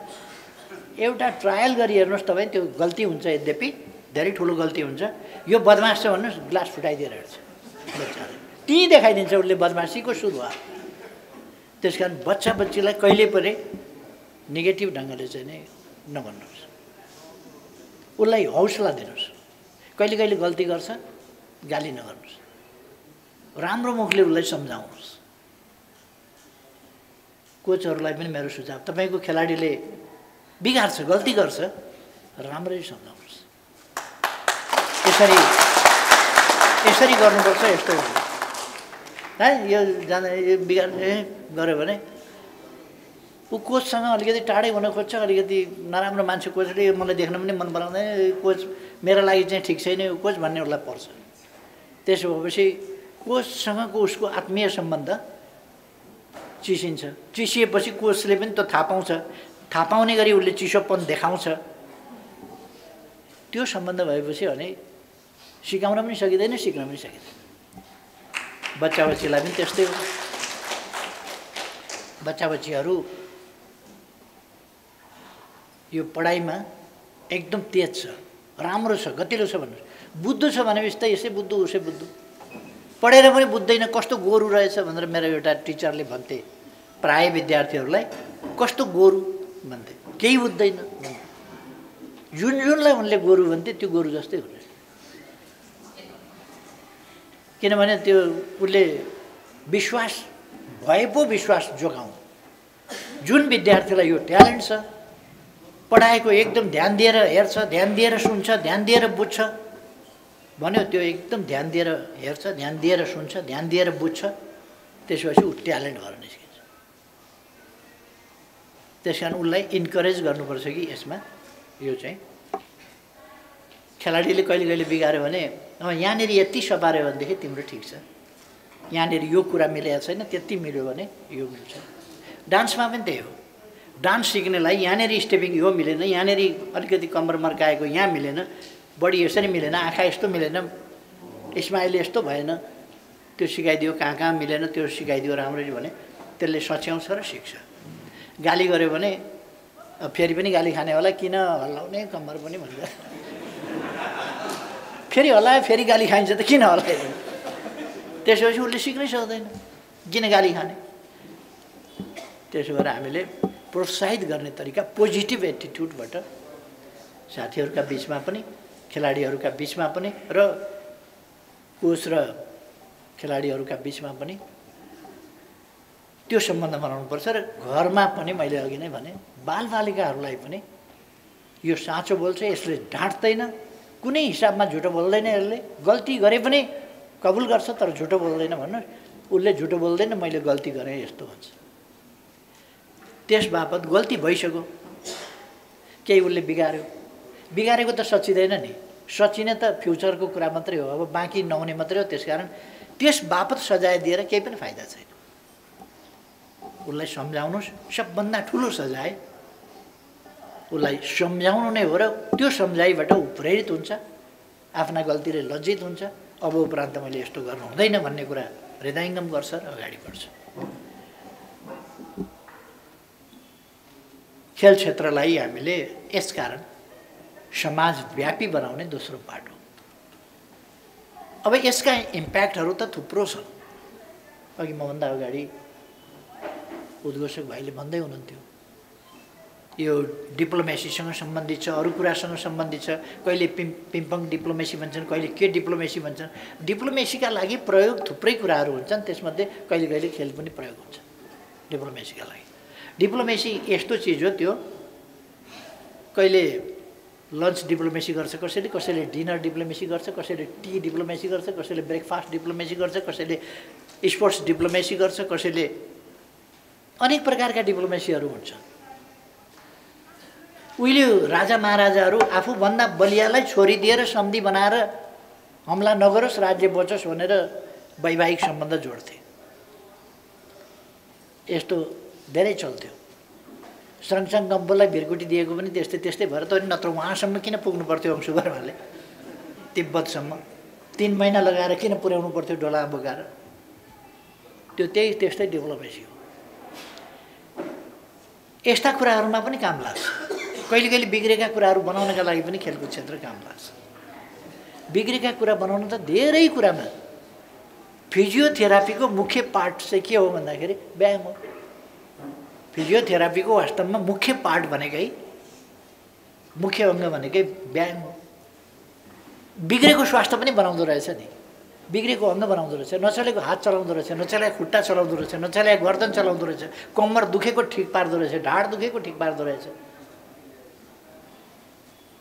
एउटा ट्रायल गरी हेर्नुहोस् तपाईँ, त्यो गल्ती हुन्छ, यद्यपि धेरै ठुलो गल्ती हुन्छ। यो बदमाश छ भन्नुहोस्, ग्लास फुटाइदिएर हेर्छ बच्चाले, त्यही देखाइदिन्छ उसले बदमासीको सुरुवात। त्यसकारण बच्चा बच्चीलाई कहिले पनि नेगेटिभ ढङ्गले चाहिँ नै नभन्नुहोस्, उसलाई हौसला दिनुहोस्। कहिले कहिले गल्ती गर्छ, गाली नगर्नुहोस्, राम्रो मुखले उसलाई सम्झाउनुहोस्। कोचहरूलाई पनि मेरो सुझाव, तपाईँको खेलाडीले बिगार्छ, गल्ती गर्छ, राम्ररी सम्झाउनुहोस्। यसरी गर्नुपर्छ, यस्तो है यो जाँदा यो बिगार गऱ्यो भने ऊ कोचसँग अलिकति टाढै हुन खोज्छ, अलिकति नराम्रो मान्छे कोचले मलाई देख्न पनि मन पराउँदैन, कोच मेरो लागि चाहिँ ठिक छैन यो कोच भन्ने उसलाई पर्छ। त्यसो भएपछि कोचसँगको उसको आत्मीय सम्बन्ध चिसिन्छ। चिसिएपछि कोचले पनि त थाहा पाउँछ, थाहा पाउने गरी उसले चिसोपन देखाउँछ। त्यो सम्बन्ध भएपछि भने सिकाउन पनि सकिँदैन, सिक्न पनि सकिँदैन। बच्चा बच्चीलाई पनि त्यस्तै हो। बच्चा बच्चीहरू यो पढाइमा एकदम तेज छ, राम्रो छ, गतिलो छ भन्नुहोस्। बुद्धु छ भनेपछि त यसै बुद्धु उसै बुद्धु, पढेर पनि बुझ्दैन कस्तो गोरु रहेछ भनेर मेरो एउटा टिचरले भन्थे प्राय विद्यार्थीहरूलाई कस्तो गोरु भन्थे केही बुझ्दैन जुनलाई उनले गोरु भन्थे त्यो गोरु जस्तै हो किनभने त्यो उसले विश्वास भए पो विश्वास जोगाउँ जुन विद्यार्थीलाई यो ट्यालेन्ट छ पढाएको एकदम ध्यान दिएर हेर्छ ध्यान दिएर सुन्छ ध्यान दिएर बुझ्छ भन्यो त्यो एकदम ध्यान दिएर हेर्छ ध्यान दिएर सुन्छ ध्यान दिएर बुझ्छ त्यसपछि ऊ ट्यालेन्ट भएर निस्किन्छ त्यस कारण उसलाई इन्करेज गर्नुपर्छ कि यसमा यो चाहिँ खेलाडीले कहिले कहिले बिगाऱ्यो भने यहाँनिर यति सपार्यो भनेदेखि तिम्रो ठिक छ यहाँनिर यो कुरा मिलेको छैन त्यति मिल्यो भने यो मिल्छ डान्समा पनि त्यही हो डान्स सिक्नेलाई यहाँनिर स्टेपिङ यो मिलेन यहाँनिर अलिकति कम्मर मर्काएको यहाँ मिलेन बडी यसरी मिलेन आँखा यस्तो मिलेन स्माइल यस्तो भएन त्यो सिकाइदियो कहाँ कहाँ मिलेन त्यो सिकाइदियो राम्ररी भने त्यसले सच्याउँछ र सिक्छ गाली गर्यो भने फेरि पनि गाली खाने होला किन हल्लाउने कम्मर पनि भन्छ फेरि हल्लायो फेरि गाली खाइन्छ त किन हल्लायो त्यसपछि उसले सिक्नै सक्दैन किन गाली खाने त्यसो भएर हामीले प्रोत्साहित गर्ने तरिका पोजिटिभ एटिट्युडबाट साथीहरूका बिचमा पनि खेलाडीहरूका बिचमा पनि र कोच र खेलाडीहरूका बिचमा पनि त्यो सम्बन्ध बनाउनुपर्छ र घरमा पनि मैले अघि नै भने बालबालिकाहरूलाई पनि यो साँचो बोल्छ यसले ढाँट्दैन कुनै हिसाबमा झुटो बोल्दैन यसले गल्ती गरे पनि कबुल गर्छ तर झुटो बोल्दैन भन्नु उसले झुटो बोल्दैन मैले गल्ती गरेँ यस्तो भन्छ त्यस बापत गल्ती भइसक्यो केही उसले बिगारेको त सचिँदैन नि सचिने त फ्युचरको कुरा मात्रै हो अब बाँकी नहुने मात्रै हो त्यसकारण त्यस बापत सजाय दिएर केही पनि फाइदा छैन उसलाई सम्झाउनुहोस् सबभन्दा ठुलो सजाय उसलाई सम्झाउनु नै हो र त्यो सम्झाइबाट ऊ प्रेरित हुन्छ आफ्ना गल्तीले लज्जित हुन्छ अब उपरान्त मैले यस्तो गर्नु हुँदैन भन्ने कुरा हृदयङ्गम गर्छ र अगाडि बढ्छ खेल क्षेत्रलाई हामीले यसकारण समाजव्यापी बनाउने दोस्रो बाटो अब यसका इम्प्याक्टहरू त थुप्रो छन् अघि मभन्दा अगाडि उद्घोषक भाइले भन्दै हुनुहुन्थ्यो यो डिप्लोमेसीसँग सम्बन्धित छ अरू कुरासँग सम्बन्धित छ कहिले पिम्पङ डिप्लोमेसी भन्छन् कहिले के डिप्लोमेसी भन्छन् डिप्लोमेसीका लागि प्रयोग थुप्रै कुराहरू हुन्छन् त्यसमध्ये कहिले कहिले खेल पनि प्रयोग हुन्छ डिप्लोमेसीका लागि डिप्लोमेसी यस्तो चिज हो त्यो कहिले लन्च डिप्लोमेसी गर्छ कसैले डिनर डिप्लोमेसी गर्छ कसैले टी डिप्लोमेसी गर्छ कसैले ब्रेकफास्ट डिप्लोमेसी गर्छ कसैले स्पोर्ट्स डिप्लोमेसी गर्छ कसैले अनेक प्रकारका डिप्लोमेसीहरू हुन्छ उहिले राजा महाराजाहरू आफूभन्दा बलियालाई छोडिदिएर सन्धि बनाएर हमला नगरोस् राज्य बचोस् भनेर वैवाहिक सम्बन्ध जोड्थे यस्तो धेरै चल्थ्यो सँगसँग गम्बोलाई भिरकुटी दिएको पनि त्यस्तै भएर त नत्र उहाँसम्म किन पुग्नु पर्थ्यो अंशुवर्माले तिब्बतसम्म 3 महिना लगाएर किन पुर्याउनु पर्थ्यो डोला बोकाएर त्यो त्यस्तै डिप्लोमेसी हो यस्ता कुराहरूमा पनि काम लाग्छ कहिले कहिले बिग्रेका कुराहरू बनाउनका लागि पनि खेलकुद क्षेत्र काम लाग्छ बिग्रेका कुरा बनाउन त धेरै कुरामा फिजियोथेरापीको मुख्य पार्ट चाहिँ के हो भन्दाखेरि व्यायाम हो फिजियोथेरापीको वास्तवमा मुख्य पार्ट भनेकै मुख्य अङ्ग भनेकै व्यायाम हो बिग्रेको स्वास्थ्य पनि बनाउँदो रहेछ नि बिग्रेको अङ्ग बनाउँदो रहेछ नचलेको हात चलाउँदो रहेछ नचलेको खुट्टा चलाउँदो रहेछ नचलेको गर्दन चलाउँदो रहेछ कम्मर दुखेको ठिक पार्दो रहेछ ढाड दुखेको ठिक पार्दो रहेछ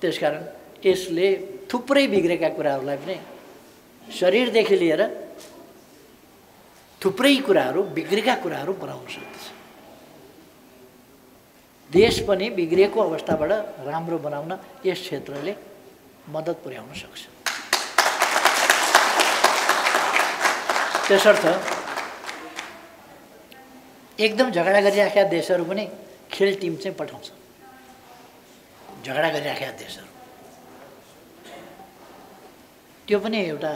त्यसकारण यसले थुप्रै बिग्रेका कुराहरूलाई पनि शरीरदेखि लिएर थुप्रै कुराहरू बिग्रेका कुराहरू बनाउन सक्दछ देश पनि बिग्रेको अवस्थाबाट राम्रो बनाउन यस क्षेत्रले मद्दत पुर्याउन सक्छ त्यसर्थ एकदम झगडा गरिराखेका देशहरू पनि खेल टिम चाहिँ पठाउँछ झगडा गरिराखेका देशहरू त्यो पनि एउटा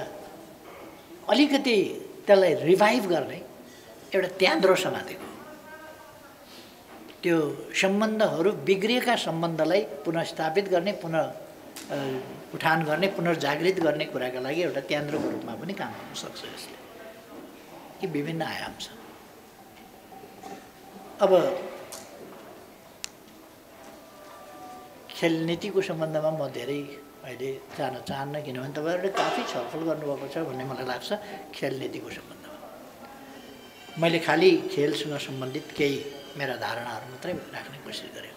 अलिकति त्यसलाई रिभाइभ गर्ने एउटा त्यान्द्रो समातेको त्यो सम्बन्धहरू बिग्रिएका सम्बन्धलाई पुनर्स्थापित गर्ने उठान गर्ने पुनर्जागृत गर्ने कुराका लागि एउटा त्यान्द्रोको रूपमा पनि काम गर्न सक्छ यसले यी विभिन्न आयाम छ। अब खेल नीतिको सम्बन्धमा म धेरै अहिले जान चाहन्न, किनभने तपाईँहरूले काफी छलफल गर्नुभएको छ भन्ने मलाई लाग्छ खेल नीतिको सम्बन्धमा। मैले खालि खेलसँग सम्बन्धित केही मेरा धारणाहरू मात्रै राख्ने कोसिस गरेँ।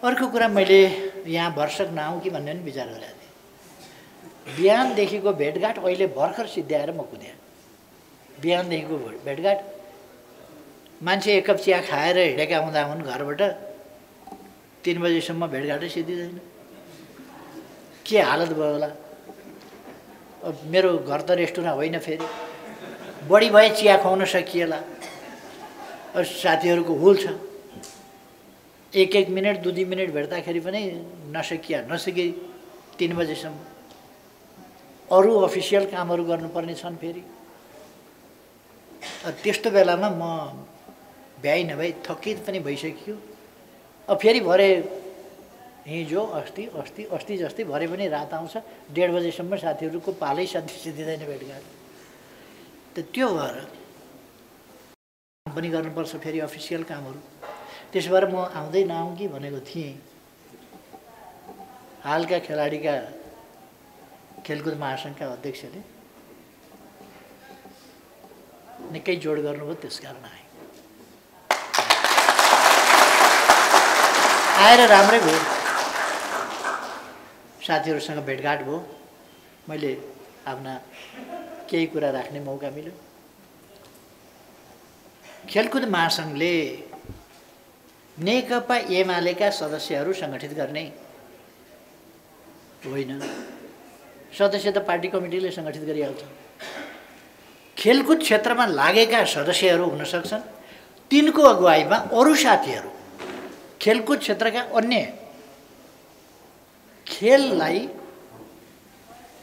अर्को कुरा, मैले यहाँ भर्सक नआउँ कि भन्ने पनि विचार गरेको थिएँ। बिहानदेखिको भेटघाट अहिले भर्खर सिद्ध्याएर म कुदेँ। बिहानदेखिको भेटघाट, मान्छे एक कप चिया खाएर हिँडेका हुँदा हुन् घरबाट 3 बजेसम्म भेटघाटै सिद्धिँदैन। के हालत भयो होला। अब मेरो घर त रेस्टुरेन्ट होइन, फेरि बढी भए चिया खुवाउन सकिएला। अब साथीहरूको हुल छ, 1-1 मिनट 2-2 मिनट भेट्दाखेरि पनि नसकी 3 बजेसम्म। अरू अफिसियल कामहरू गर्नुपर्ने छन्। फेरि त्यस्तो बेलामा म भ्याइ नभई थकित पनि भइसक्यो। अब फेरि भरे हिजो अस्ति जस्तै भरे पनि रात आउँछ, 1:30 बजेसम्म साथीहरूको पालै सिद्धिँदैन भेटघाट। त त्यो भएर पनि गर्नुपर्छ फेरि अफिसियल कामहरू। त्यसो भएर म आउँदै नआउँ कि भनेको थिएँ। हालका खेलाडीका खेलकुद महासङ्घका अध्यक्षले निकै जोड गर्नुभयो, त्यसकारण आएर राम्रै भयो। साथीहरूसँग भेटघाट भयो, मैले आफ्ना केही कुरा राख्ने मौका मिल्यो। खेलकुद महासङ्घले नेकपा एमालेका सदस्यहरू सङ्गठित गर्ने होइन। सदस्य त पार्टी कमिटीले सङ्गठित गरिहाल्छ। खेलकुद क्षेत्रमा लागेका सदस्यहरू हुन सक्छन्, तिनको अगुवाईमा अरू साथीहरू खेलकुद क्षेत्रका अन्य खेललाई,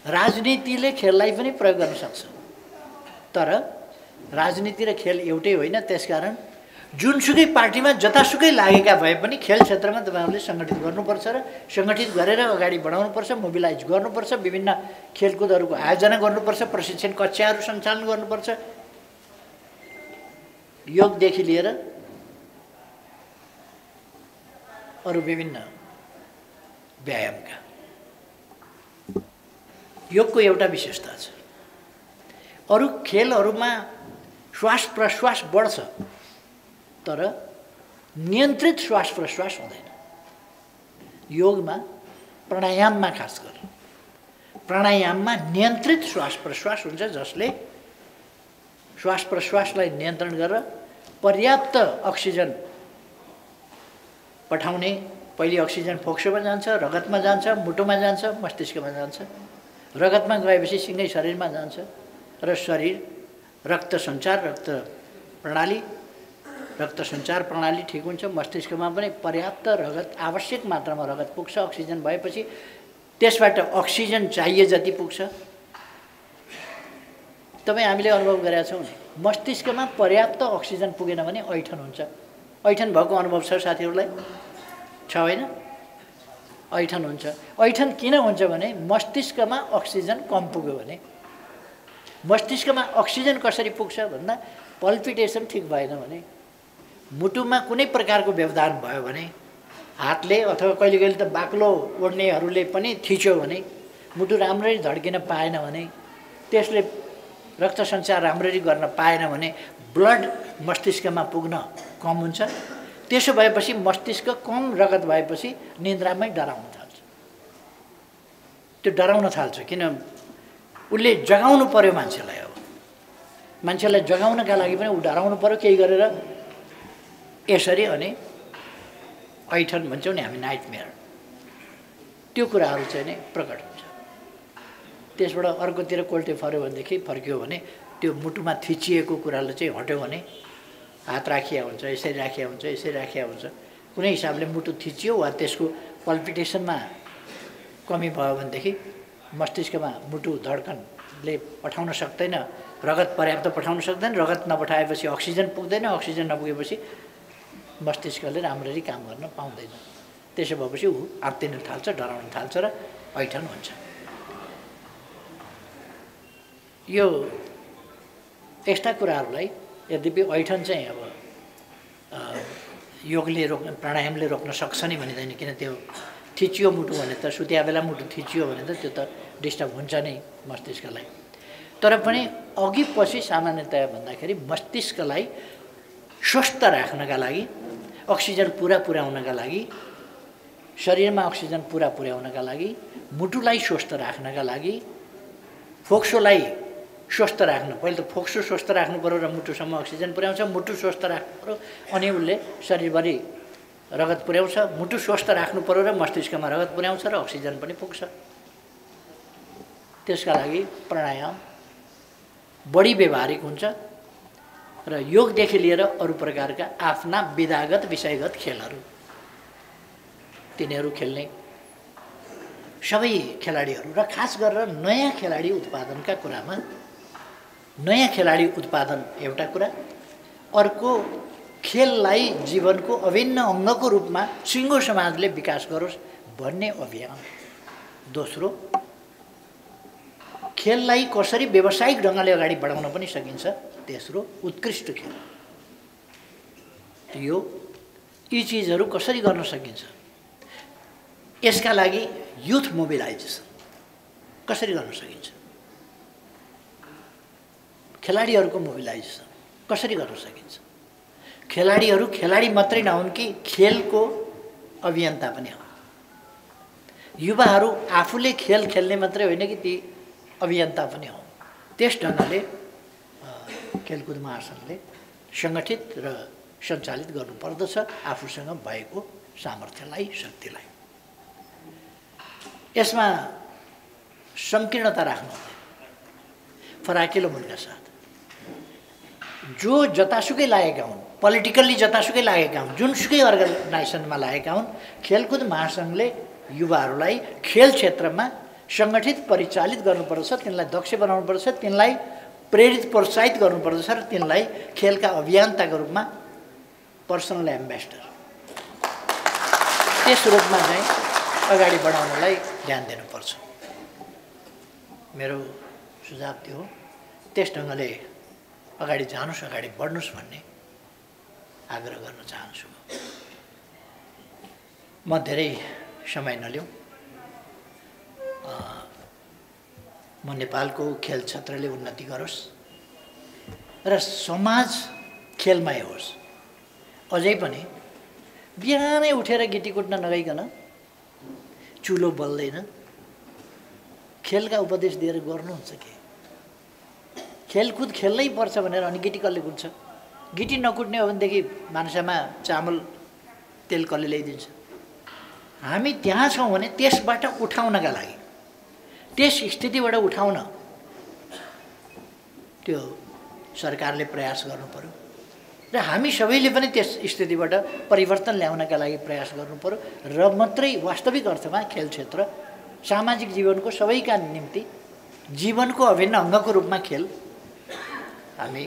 राजनीतिले खेललाई पनि प्रयोग गर्न सक्छ, तर राजनीति र खेल एउटै होइन। त्यसकारण जुनसुकै पार्टीमा जतासुकै लागेका भए पनि खेल क्षेत्रमा तपाईँहरूले सङ्गठित गर्नुपर्छ र सङ्गठित गरेर अगाडि बढाउनुपर्छ, मोबिलाइज गर्नुपर्छ, विभिन्न खेलकुदहरूको आयोजना गर्नुपर्छ, प्रशिक्षण कक्षाहरू सञ्चालन गर्नुपर्छ। योगदेखि लिएर अरू विभिन्न व्यायामका। योगको एउटा विशेषता छ, अरू खेलहरूमा श्वास प्रश्वास बढ्छ, तर नियन्त्रित श्वास प्रश्वास हुँदैन। योगमा, प्राणायाममा, खास गरी प्राणायाममा नियन्त्रित श्वास प्रश्वास हुन्छ, जसले श्वास प्रश्वासलाई नियन्त्रण गरेर पर्याप्त अक्सिजन पठाउने। पहिले अक्सिजन फोक्सोमा जान्छ, रगतमा जान्छ, मुटुमा जान्छ, मस्तिष्कमा जान्छ। रगतमा गएपछि सिँगै शरीरमा जान्छ र शरीर रक्त सञ्चार प्रणाली ठिक हुन्छ। मस्तिष्कमा पनि पर्याप्त रगत, आवश्यक मात्रामा रगत पुग्छ। अक्सिजन भएपछि त्यसबाट अक्सिजन चाहिए जति पुग्छ। तपाईँ हामीले अनुभव गरेका छौँ, मस्तिष्कमा पर्याप्त अक्सिजन पुगेन भने ऐठन हुन्छ। ऐठन भएको अनुभव छ साथीहरूलाई? छ होइन? ऐठन हुन्छ। ऐठन किन हुन्छ भने मस्तिष्कमा अक्सिजन कम पुग्यो भने। मस्तिष्कमा अक्सिजन कसरी पुग्छ भन्दा पल्पिटेसन ठिक भएन भने, मुटुमा कुनै प्रकारको व्यवधान भयो भने, हातले अथवा कहिले कहिले त बाक्लो ओढ्नेहरूले पनि थिच्यो भने, मुटु राम्ररी धड्किन पाएन भने, त्यसले रक्त सञ्चार राम्ररी गर्न पाएन भने ब्लड मस्तिष्कमा पुग्न कम हुन्छ। त्यसो भएपछि मस्तिष्क कम रगत भएपछि निन्द्रामै डराउन थाल्छ। त्यो डराउन थाल्छ किन उसले जगाउनु पर्यो मान्छेलाई। अब मान्छेलाई जगाउनका लागि पनि ऊ डराउनु पर्यो केही गरेर। यसरी अनि ऐठन भन्छौँ नि हामी, नाइटमेयर, त्यो कुराहरू चाहिँ नै प्रकट हुन्छ। त्यसबाट अर्कोतिर कोल्टे फर्क्यो भने त्यो मुटुमा थिचिएको कुराले चाहिँ हट्यो भने, हात राखिया हुन्छ, यसरी राखिया हुन्छ, यसरी राखिया हुन्छ, कुनै हिसाबले मुटु थिचियो वा त्यसको पल्पिटेसनमा कमी भयो भनेदेखि मस्तिष्कमा मुटु धड्कनले पठाउन सक्दैन, रगत पर्याप्त पठाउन सक्दैन। रगत नपठाएपछि अक्सिजन पुग्दैन, अक्सिजन नपुगेपछि मस्तिष्कले राम्ररी काम गर्न पाउँदैन। त्यसो भएपछि ऊ आत्तिन थाल्छ, डराउन थाल्छ र ऐठन हुन्छ। यो यस्ता कुराहरूलाई यद्यपि ऐठन चाहिँ अब योगले रोक्न प्राणायामले रोक्न सक्छ नि भनिँदैन, किन त्यो थिचियो मुटु भने त सुत्या बेला मुटु थिचियो भने त त्यो त डिस्टर्ब हुन्छ नै मस्तिष्कलाई। तर पनि अघि पछि सामान्यतया भन्दाखेरि मस्तिष्कलाई स्वस्थ राख्नका लागि, अक्सिजन पुरा पुर्याउनका लागि, शरीरमा अक्सिजन पुरा पुर्याउनका लागि, मुटुलाई स्वस्थ राख्नका लागि, फोक्सोलाई स्वस्थ राख्नु, पहिले त फोक्सो स्वस्थ राख्नु पर्यो र मुटुसम्म अक्सिजन पुर्याउँछ, मुटु स्वस्थ राख्नु पर्यो अनि उसले शरीरभरि रगत पुर्याउँछ, मुटु स्वस्थ राख्नु पर्यो र मस्तिष्कमा रगत पुर्याउँछ र अक्सिजन पनि पुग्छ। त्यसका लागि प्राणायाम बढी व्यवहारिक हुन्छ र योगदेखि लिएर अरू प्रकारका आफ्ना विधागत विषयगत खेलहरू तिनीहरू खेल्ने सबै खेलाडीहरू र खास गरेर नयाँ खेलाडी उत्पादनका कुरामा नयाँ खेलाडी उत्पादन एउटा कुरा, अर्को खेललाई जीवनको अभिन्न अङ्गको रूपमा सिङ्गो समाजले विकास गरोस् भन्ने अभियान, दोस्रो खेललाई कसरी व्यावसायिक ढङ्गले अगाडि बढाउन पनि सकिन्छ, तेस्रो उत्कृष्ट खेल, यी चिजहरू कसरी गर्न सकिन्छ, यसका लागि युथ मोबिलाइजेसन कसरी गर्न सकिन्छ, खेलाडीहरूको मोबिलाइजेसन कसरी गर्न सकिन्छ, खेलाडीहरू खेलाडी मात्रै नहुन् कि खेलको अभियन्ता पनि हुन्, युवाहरू आफूले खेल खेल्ने मात्रै होइन कि ती अभियन्ता पनि हुन्। त्यस ढङ्गले खेलकुद महासङ्घले सङ्गठित र सञ्चालित गर्नुपर्दछ आफूसँग भएको सामर्थ्यलाई, शक्तिलाई। यसमा सङ्कीर्णता राख्नु, फराकिलो मनका साथ जो जतासुकै लागेका हुन्, पोलिटिकल्ली जतासुकै लागेका हुन्, जुनसुकै अर्गनाइजेसनमा लागेका हुन्, खेलकुद महासङ्घले युवाहरूलाई खेल क्षेत्रमा सङ्गठित परिचालित गर्नुपर्दछ, तिनलाई दक्ष बनाउनुपर्छ, तिनलाई प्रेरित प्रोत्साहित गर्नुपर्दछ र तिनलाई खेलका अभियन्ताको रूपमा पर्सनल एम्बेसडर त्यस रूपमा चाहिँ अगाडि बढाउनलाई ध्यान दिनुपर्छ। मेरो सुझाव त्यो हो, त्यस ढङ्गले अगाडि जानुस्, अगाडि बढ्नुस् भन्ने आग्रह गर्न चाहन्छु। म धेरै समय नलिउँ, म नेपालको खेल क्षेत्रले उन्नति गरोस् र समाज खेलमय होस्। अझै पनि बिहानै उठेर गिटी कुट्न नगइकन चुलो बल्दैन, खेलका उपदेश दिएर गर्नुहुन्छ के? खेलकुद खेल्नै पर्छ भनेर अनि गिटी कसले कुट्छ? गिटी नकुट्ने हो भनेदेखि भान्सामा चामल तेल कसले ल्याइदिन्छ? हामी त्यहाँ छौँ भने त्यसबाट उठाउनका लागि, त्यस स्थितिबाट उठाउन त्यो सरकारले प्रयास गर्नु पर्यो र हामी सबैले पनि त्यस स्थितिबाट परिवर्तन ल्याउनका लागि प्रयास गर्नु पर्यो र मात्रै वास्तविक अर्थमा खेल क्षेत्र सामाजिक जीवनको सबैका निम्ति जीवनको अभिन्न अङ्गको रूपमा खेल हामी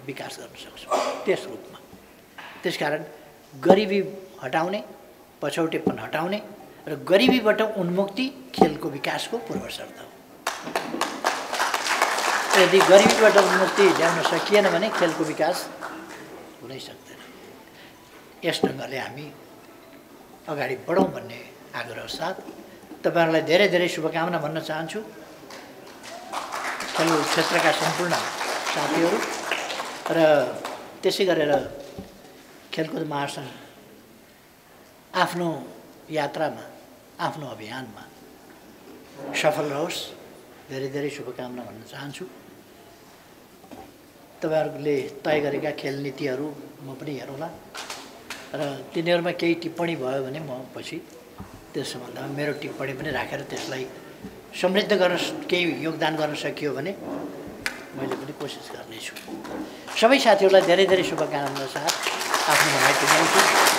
विकास गर्न सक्छौँ त्यस रूपमा। त्यसकारण गरिबी हटाउने, पछौटेपन हटाउने र गरिबीबाट उन्मुक्ति खेलको विकासको पूर्वशर्त हो। यदि गरिबीबाट उन्मुक्ति ल्याउन सकिएन भने खेलको विकास हुनै सक्दैन। यस ढङ्गले हामी अगाडि बढौँ भन्ने आग्रह साथ तपाईँहरूलाई धेरै धेरै शुभकामना भन्न चाहन्छु। खेल क्षेत्रका सम्पूर्ण साथीहरू र त्यसै गरेर खेलकुद महासङ्घ आफ्नो यात्रामा, आफ्नो अभियानमा सफल रहोस्, धेरै धेरै शुभकामना भन्न चाहन्छु। तपाईँहरूले तय गरेका खेल नीतिहरू म पनि हेरौँला र तिनीहरूमा केही टिप्पणी भयो भने म पछि त्यस सम्बन्धमा मेरो टिप्पणी पनि राखेर त्यसलाई समृद्ध गर्न, केही योगदान गर्न सकियो भने मैले पनि कोसिस गर्नेछु। सबै साथीहरूलाई धेरै धेरै शुभकामना साथ आफ्नो भनाइ टुङ्ग्याउँछु।